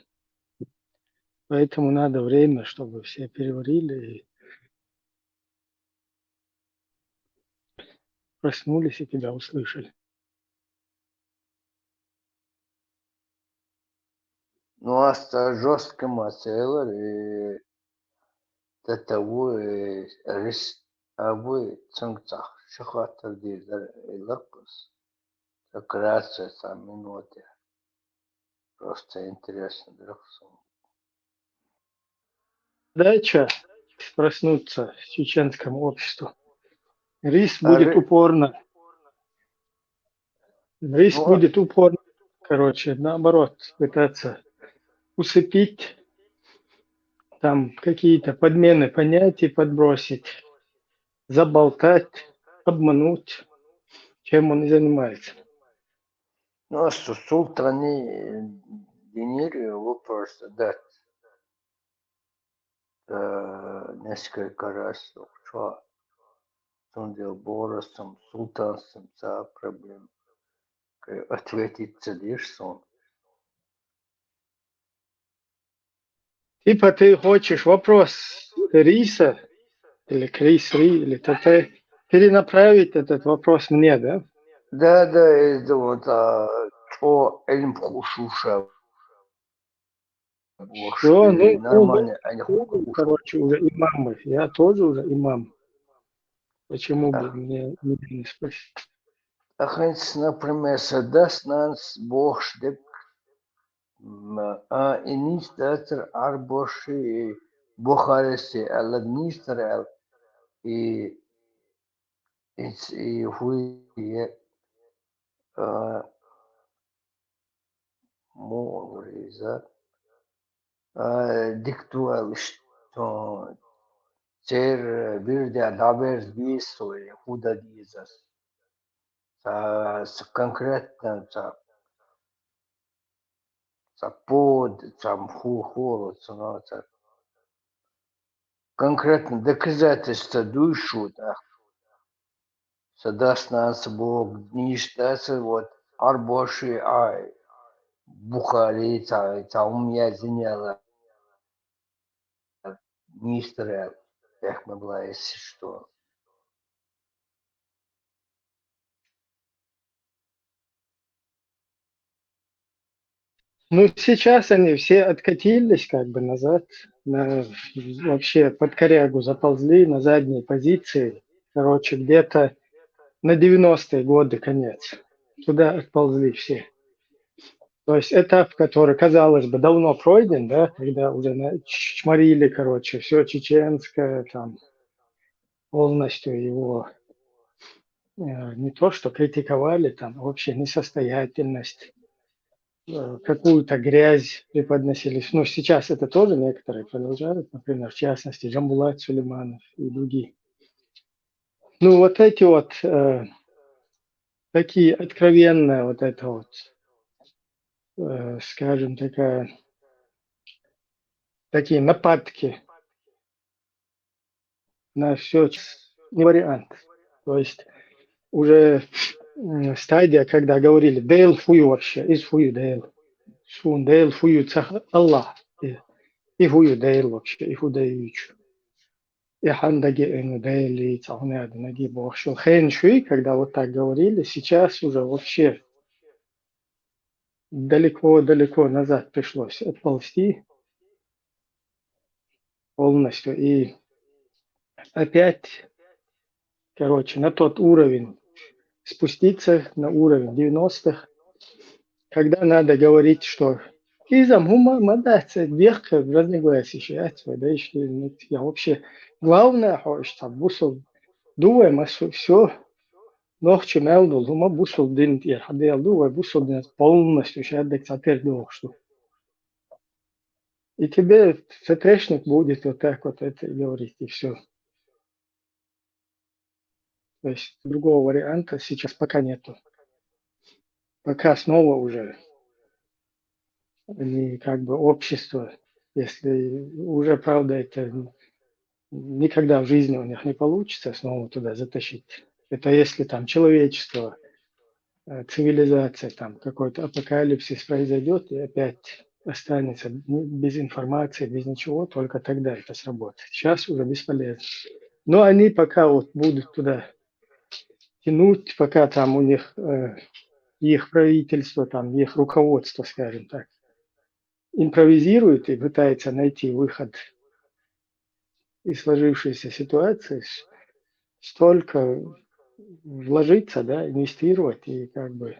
Поэтому надо время, чтобы все переварили и проснулись и тебя услышали. Ну, а жестко мацелар, и تتوي رس أبوي تنقطع شخاطر دي لقص تكراسة من وده просто интересно, да, задача проснуться в чеченском обществе. Рис А будет упорно. Рис Ну, будет упорно, короче, наоборот, пытаться усыпить, там какие-то подмены понятий подбросить, заболтать, обмануть, чем он и занимается. ну, а что султаны Денирию вопрос задать несколько раз, что он делал боросом, султанством за проблему. Ответить цедишь сон. Типа ты хочешь вопрос Риса или Крис Ри, или ТТ перенаправить этот вопрос мне, да? Да, это вот то Эльм Хушуша. Все, Нормально, а не короче, уже имамы. Я тоже уже имам. Почему бы мне не спросить? Ахэнс, например, садаст нас Бог деп инистатор арбоши Бухаресте, аладмистер и хуе Мориза диктуал, что цер бирде даберс бисой худа дизас. Конкретно под холод, конкретно доказательства душу, да, садаст нас Бог, не считается вот арбоши, Бухари, у меня заняла мистер Эхмабла, если что. Ну, сейчас они все откатились как бы назад, вообще под корягу заползли на задние позиции. Короче, где-то на 90-е годы конец. Туда отползли все. То есть этап, который, казалось бы, давно пройден, да, когда уже чморили, короче, все чеченское, там, полностью его не то, что критиковали, там, вообще несостоятельность, какую-то грязь преподносили. Ну, сейчас это тоже некоторые продолжают, например, в частности, Джамбулат Сулейманов и другие. Ну, вот эти вот такие откровенные вот это вот, скажем, такие нападки на все не вариант. То есть уже стадия, когда говорили «Дейл фую вообще», «Из фую дейл», «Шун дейл фую цах Аллах», «И фую дейл вообще», «И фу деючу». И хандаги эну дейли, цахнады наги бохшил. Хейн шуй, когда вот так говорили, сейчас уже вообще далеко-далеко назад пришлось отползти полностью. И опять, короче, на тот уровень спуститься, на уровень 90-х, когда надо говорить, что изам хума мадаться вверх в разногласия, да, еще я вообще главное, что бусул думаем, все нохчи мелдул, хума бусул дин я хадел думаю, бусул дин полностью шаддек сатер что. И тебе сатрешник будет вот так вот это говорить, и все. То есть другого варианта сейчас пока нету. Пока снова уже они как бы общество, если уже, правда, это никогда в жизни у них не получится снова туда затащить. Это если там человечество, цивилизация, там какой-то апокалипсис произойдет и опять останется без информации, без ничего, только тогда это сработает. Сейчас уже бесполезно. Но они пока вот будут туда тянуть, пока там у них их правительство, там их руководство, скажем так, импровизирует и пытается найти выход из сложившейся ситуации, столько вложиться, да, инвестировать и как бы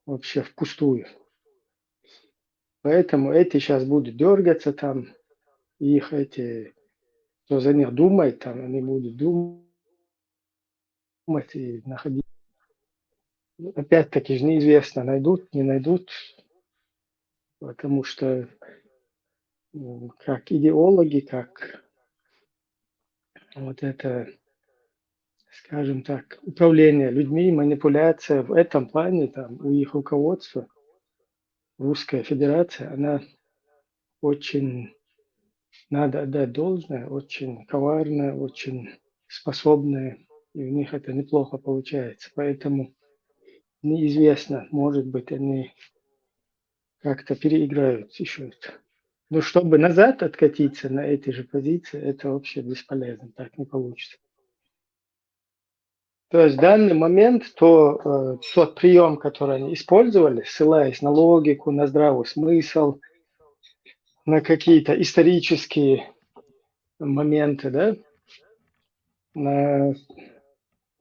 вообще впустую. Поэтому эти сейчас будут дергаться там, их эти, кто за них думает, там они будут думать и находить. Опять-таки же неизвестно, найдут, не найдут, потому что как идеологи, как вот это, скажем так, управление людьми, манипуляция в этом плане, там, у их руководства, Русская Федерация, она очень, надо отдать должное, очень коварная, очень способная, и у них это неплохо получается. Поэтому неизвестно, может быть, они как-то переиграют еще это. Но чтобы назад откатиться на этой же позиции, это вообще бесполезно, так не получится. То есть в данный момент тот прием, который они использовали, ссылаясь на логику, на здравый смысл, на какие-то исторические моменты, да, на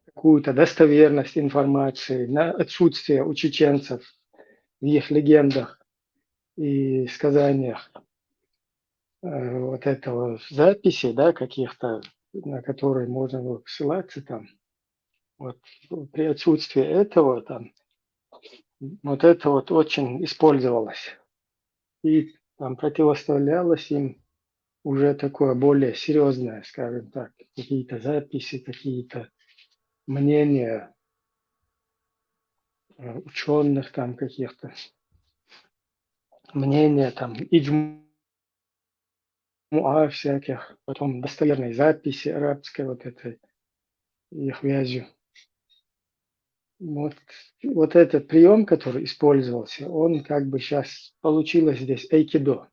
какую-то достоверность информации, на отсутствие у чеченцев в их легендах и сказаниях вот этого записи, да, каких-то, на которые можно было ссылаться там. Вот при отсутствии этого там вот это вот очень использовалось. И там противоставлялось им уже такое более серьезное, скажем так, какие-то записи, какие-то мнения ученых там каких-то, мнения там иджмуа всяких, потом достоверные записи арабской вот этой их вязью. Вот этот прием, который использовался, он как бы сейчас получилось здесь айкидо.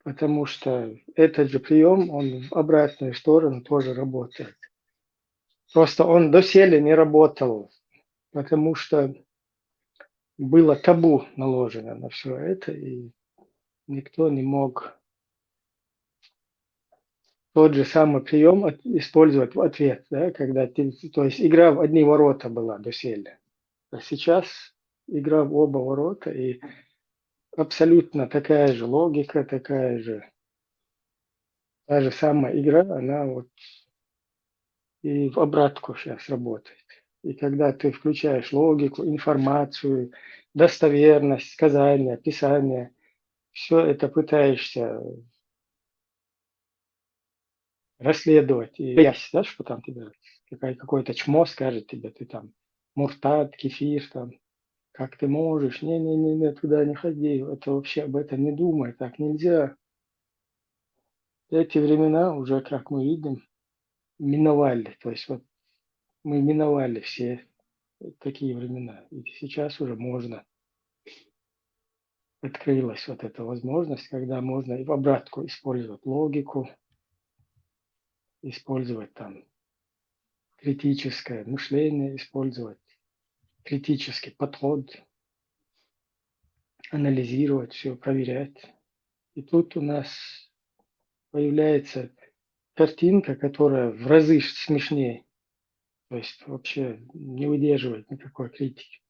Потому что этот же прием, он в обратную сторону тоже работает. Просто он доселе не работал, потому что было табу наложено на все это, и никто не мог тот же самый прием использовать в ответ, да, когда ты, то есть игра в одни ворота была доселе. А сейчас игра в оба ворота, и абсолютно такая же логика, такая же, та же самая игра, она вот и в обратку сейчас работает. И когда ты включаешь логику, информацию, достоверность, сказания, писание, все это пытаешься расследовать и боясь, да, что там тебе какое-то чмо скажет тебе, ты там муртад, кефир, там, как ты можешь, не-не-не, туда не ходи, это вообще об этом не думай, так нельзя. Эти времена уже, как мы видим, миновали, то есть вот мы миновали все такие времена, и сейчас уже можно, открылась вот эта возможность, когда можно и в обратку использовать логику, использовать там критическое мышление, использовать критический подход, анализировать все, проверять. И тут у нас появляется картинка, которая в разы смешнее, то есть вообще не выдерживает никакой критики.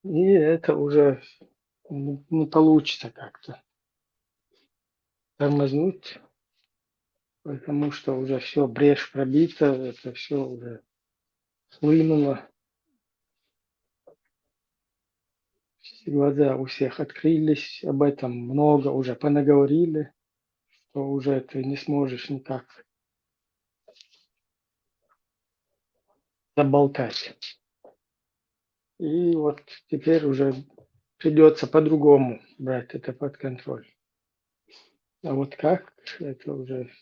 И это уже не получится как-то тормознуть, потому что уже все, брешь пробита, это все уже хлынуло, все глаза у всех открылись, об этом много уже понаговорили, что уже ты не сможешь никак заболтать. И вот теперь уже придется по-другому брать это под контроль. А вот как, это уже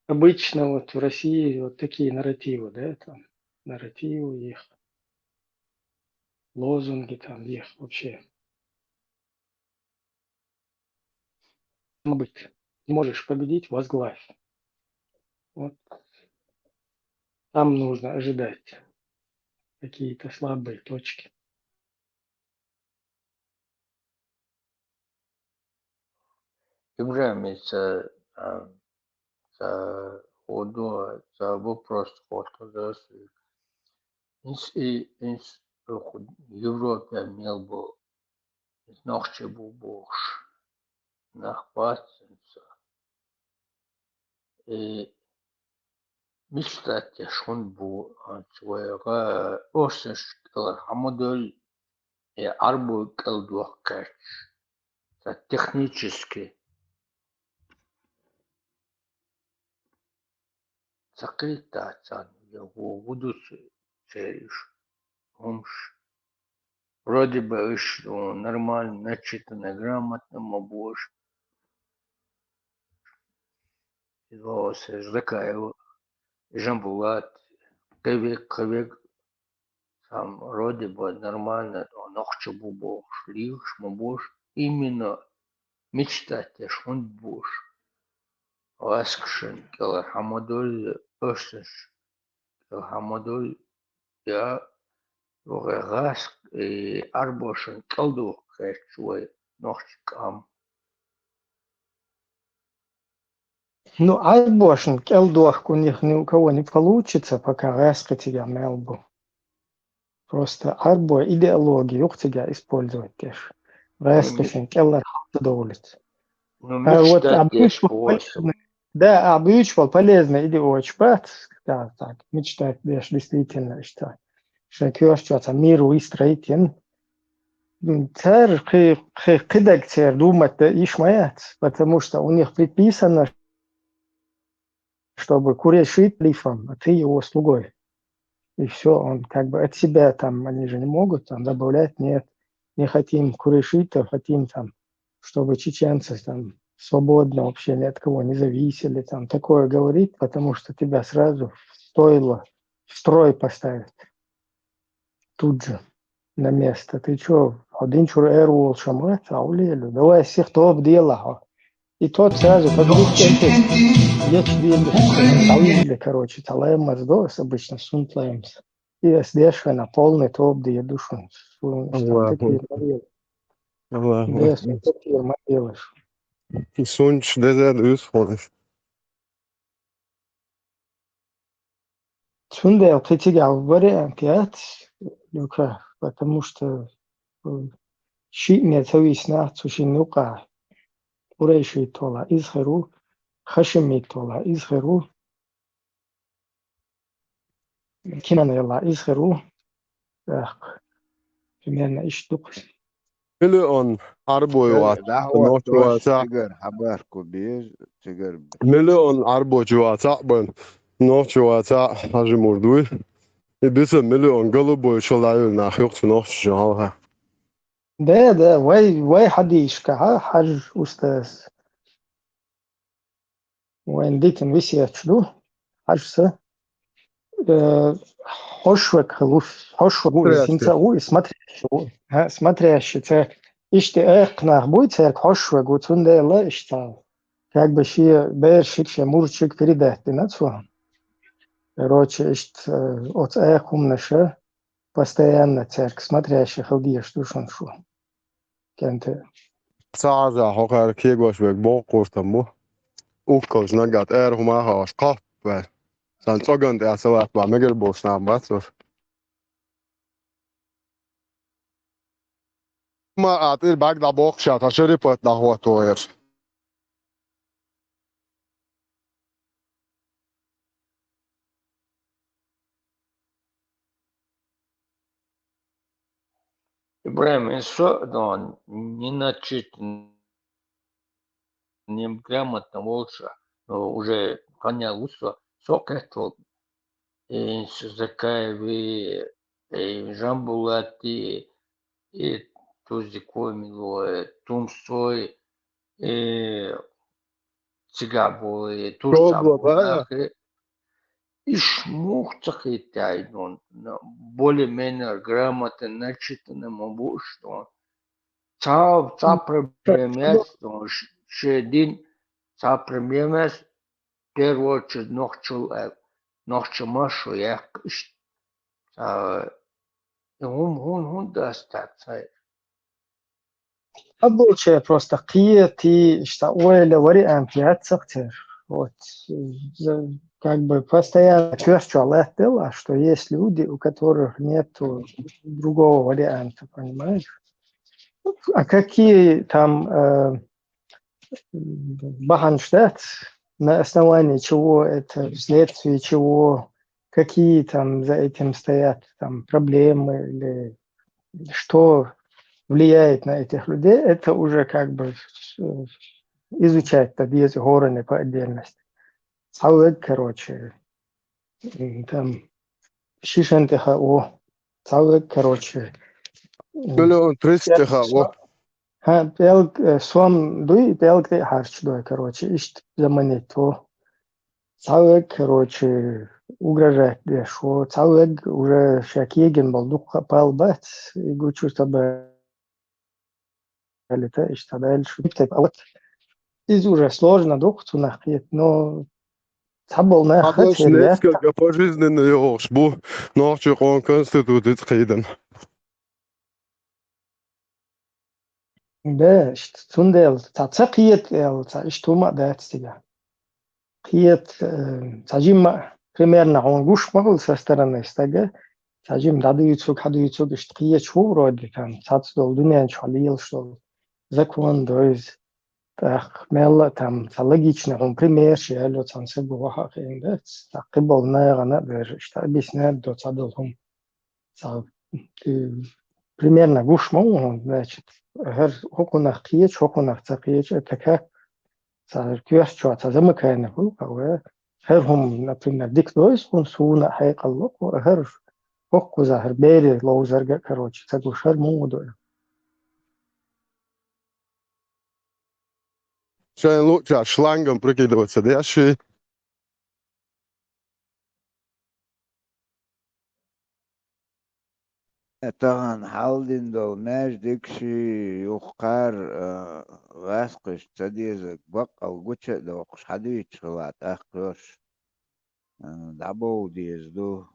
обычно вот в России вот такие нарративы, да, там, нарративы их, лозунги там их вообще. Быть, не можешь победить, возглавь. Вот там нужно ожидать какие-то слабые точки. Ибрahim, за вопрос, который в Европе имел бы ночи больше нахватиться и мечтать, что он был своего осуществил хамудоль и арбу колдовкач, технически закрытаться его будут целишь. Вроде бы, что нормально, начитано, грамотно, больше. Изволся, Жакаева, Жамбулат, Кавек, там вроде бы нормально, но ночью был шлиш, больше. Именно мечтать, что он больше. Аскшен, Хамадоль, Östers, Хамадоль, я Рогаск и Арбошен, Колду, свой ночкам. Ну, Арбошен, Келдох у них ни у кого не получится, пока Раска тебя мелбу. Просто Арбо идеологию тебя использовать тоже. Раскашен, Келлар удовольствие. Ну, А вот мечтать да, обычно полезно идеология, да, так, мечтать даже действительно, что кёрчаться миру и строитель. Царь, кидак царь думать ишмаят, потому что у них предписано, чтобы курешить лифом, а ты его слугой. И все, он как бы от себя там, они же не могут там добавлять, нет, не хотим курешить, а хотим там, чтобы чеченцы там свободно вообще ни от кого не зависели, там такое говорить, потому что тебя сразу стоило в строй поставить тут же на место. Ты что, один чур эру шамат, а улелю, давай всех топ дела. И тот сразу подвиг, короче, талаемас дос обычно сунтлаемс. И сдешва на полный топ де душу. Такие мобилы. Такие мобилы. Sunč dezēd uzfonis. Сунда притягал вариант, потому что щит не зависит, сушин нука. Урейши тола изхеру, хашими тола изхеру, кинанела изхеру, примерно иштук. Миллион арбоюват. تقر حباركو بيج تقر Миллион арбоювата бен. Ночуата хажимурдуй. И биса миллион голубой человек на хюкт ночь жаха. Да, вай حديشك حج أستاذ وين ديكن висячду حجسه хошвек халуш хошвек синцау смотрящий це иште эхнах будет як хошвек вот сундела ишта как бы ши бершик мурчик передать на цу короче ишт от эхумнаше постоянно церк смотрящий халдиеш душон шу кенте Цааза хокар кегошвек бокуртаму. Ukkois nagat erhuma haas kappe. Saan sogan tea savat vaan megelbos naam vatsos. Ma atir bagda bokshat ha sheripot da hotoer. Ибрahim, что, ну, не начитан, не грамотно лучше, но уже понял, что это и Закаеви, и Жамбулати, и Тузикомило, Тумсой, и Цигабу, и Турсабу, и шмухтах и тайдон, более-менее грамотно начитанным обучен. Та проблема, что один та проблема, в первую очередь, ночью машу, я он достаточно. Обучая просто какие-то, что ойля варианты отцехтер. Вот, как бы постоянно чувствовал, что есть люди, у которых нет другого варианта, понимаешь? А какие там Баханштадт, на основании чего это, вследствие чего, какие там за этим стоят там проблемы или что влияет на этих людей, это уже как бы изучать без города по отдельности. Цауэг, короче, там Шишентеха, Цауэг, короче. 1,300,000 Белг, Сом дуй, белг де харч дуй, короче, ишт заманито. Цауэг, короче, угрожает, что Цауэг уже шакиген был, дух палбат, и гучу с тобой. Это и что дальше. А вот из уже сложно духту нахет, но цабал нахет Adlash несколько пожизненных ёж, бу ночью он конституцию скиден. да, цундел, цакиет, что ма да тебя. Киет, цажима примерно он гуш могл со стороны стага. Цажим хады юцук, что киет шо вроде там, цацдол, дунян чалил, что закон, дойз. Так, мелла там, логично, он пример, шияло цансе буаха хинда, так кибол наягана даже, что объясняет до цадолхум. Примерно гуш могу, значит, хокунах киет, хокунах цакиет, это как кюрчо, замыкание, херхум, например, дикдойс, он суна хайкаллок, хер хокку захер бери, лоузерга, короче, цагушер мудой. Шайн лучше шлангом прикидываться, да, ши. طبعا حاولين دول ماش ديكشي يوخار غاسقش تديزك بق أو جوتش دوقش حديش خلات أخكوش دعبو ديز دو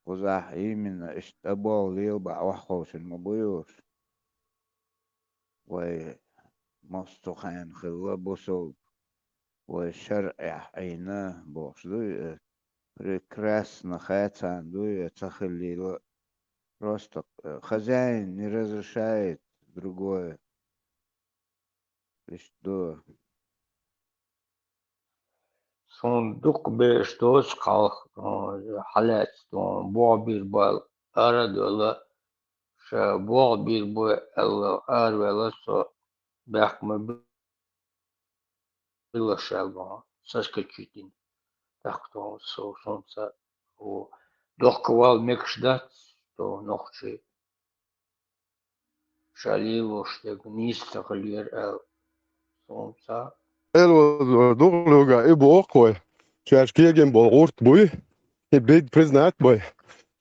قزاح إيمن اشتبو ليل بع وحوش المبيوش ومستخين خلا بوسو وشرع عينه بوش دو ريكراس نخاتان دو تخلي просто хозяин не разрешает другое. Что? صندوق بيشتوش خالق حالات بوعبير بال أرد ولا شا بوعبير بال أر ولا سو بيحكم بلا شالبا ساسكتشيتين تحكتون سو سونسا و دوخكوال ميكشدات تو نوخشي شاليلو شتاق نيستغلير أل سونسا Elo dugluga ibo okoj. Češ kiegen bol urt bui. I bid priznat bui.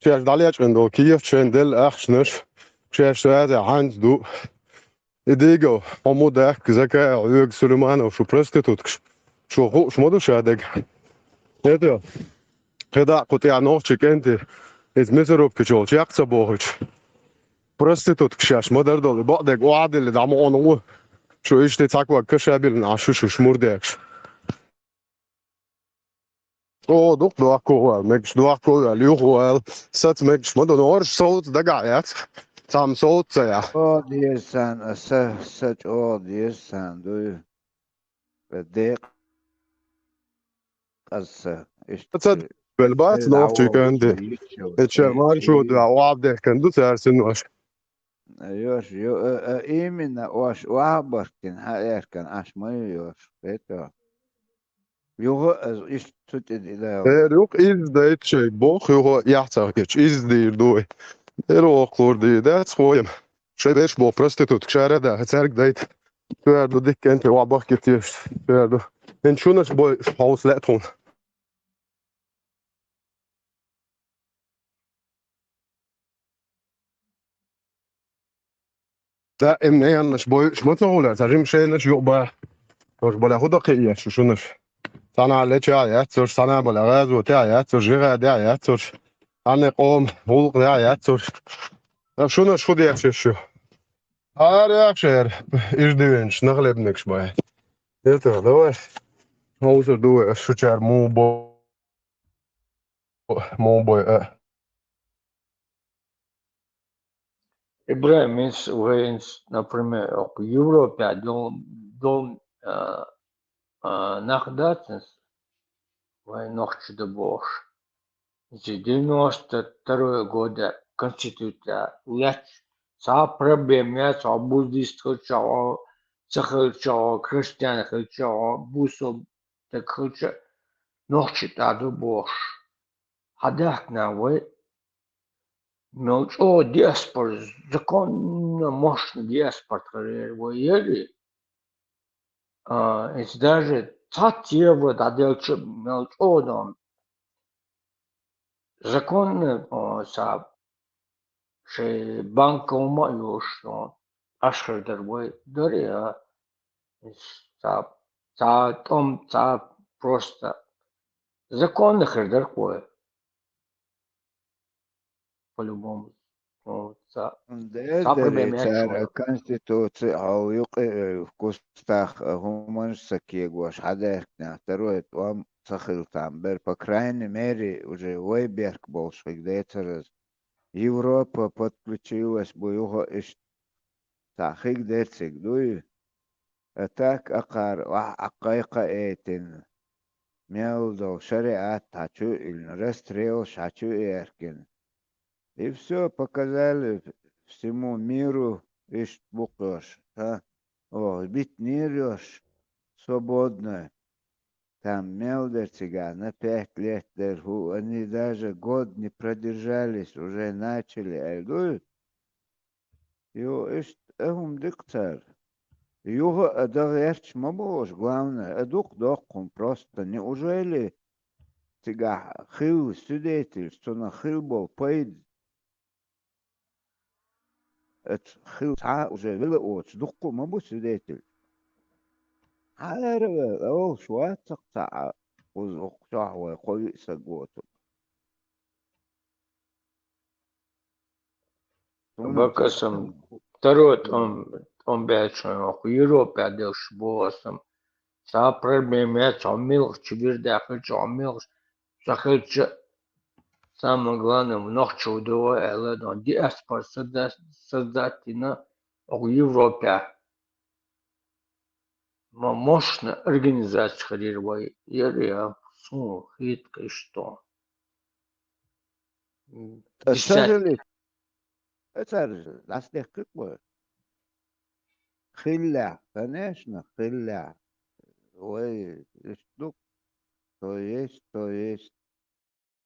Češ daljač endo Kiev čendel achsnus. Češ sada hans du. Idigo omodak zaka Jürg Süleymanov şu prostitutks. Şu modu şadeg. Eto. Kada kutia nochik enti. Iz miserop kjol jaksa bohich. Prostitutks şaş modar dolu. Badeg o adil damu onu. Şu işte takva kışabilin aşuş şmurdeks. O dok doakkoel, meks doakkoel, juhoel. Sat meks modon orš sout dagājāt. Tam sout ja. O diyorsan, saç o diyorsan, duy. Ve قصة Tad vēl bāc nohčik endi. Et šermāri šodā oabdeh kendu sērsin noš. يوش إيمنا واش وعبركن هايركن عش ما يوش بيتا يوغز إيش تتد إلى Yok izdeit šeit boh, jo jācākiet izdirdoja. Eroklur dīdēts hojam. Šeit vērš bo prostitūta kšērēdā, cergdeit. Pērdu dikkenti oabakir tieši. Pērdu. En šunas bo haus letun. Da emneyan nash boy shmotsola tajim shenash yuba tosh bola hudaqiya shunash sana lecha ya tosh sana bola gaz wa ta ya tosh gira da ya tosh أنا قوم بولق يا تور شو نشخد يا شو يا شير إيش دوينش نغلب نكش باي يلا دوي موزر دوي شو شار مو بوي Ibremis wins, например, в Европе дом находится, noch de Bosch. С 92 года Конституция лет са проблемя са буддистского чао, сахарчао, христианского бусо, так хоча noch de Bosch. Хадах на вы Мелчо диаспор, законно мощно диаспор, воели. Это даже татьево дадельче мелчо дом. Законно са ше банкома юшно. Ашхердер вы дория. Са том са просто законно хердер кое. По-любому. Дедерицар конституция ауюк кустах хуманш сакегуаш хадеркна второе вам сахил там бер по крайней мере уже Вейберг большевик децерез Европа подключилась бы его иш сахик децик дуй так акар акайка этин мелдо шариат тачу или растрео шачу эркин. И все показали всему миру, ишь букаш, бить нерешь свободно. Там мелдер цыгана 5 лет держу, они даже год не продержались, уже начали, айдуют. Йо, ишь, дикцар. Юго адаверч мабош, главное, адук-докум просто. Неужели цыга хил свидетель, что на хил был поедет? خيل ساعة وشغلة وتصدقوا ما بو سيداتل عارف أو شوية ساعة وزقشاه ويقوي سجوته Bakasam tarot on bēčanu, Eiropā delš bosam. Sā problēma čomilš, čvirdēkli čomilš, sakalča самое главное, ночью удовольствие, но диаспора создательно в Европе. Мощная организация ходила, я хитко что. السجل السجل أصلح كبر خلع فناشنا خلع ويشتوك то есть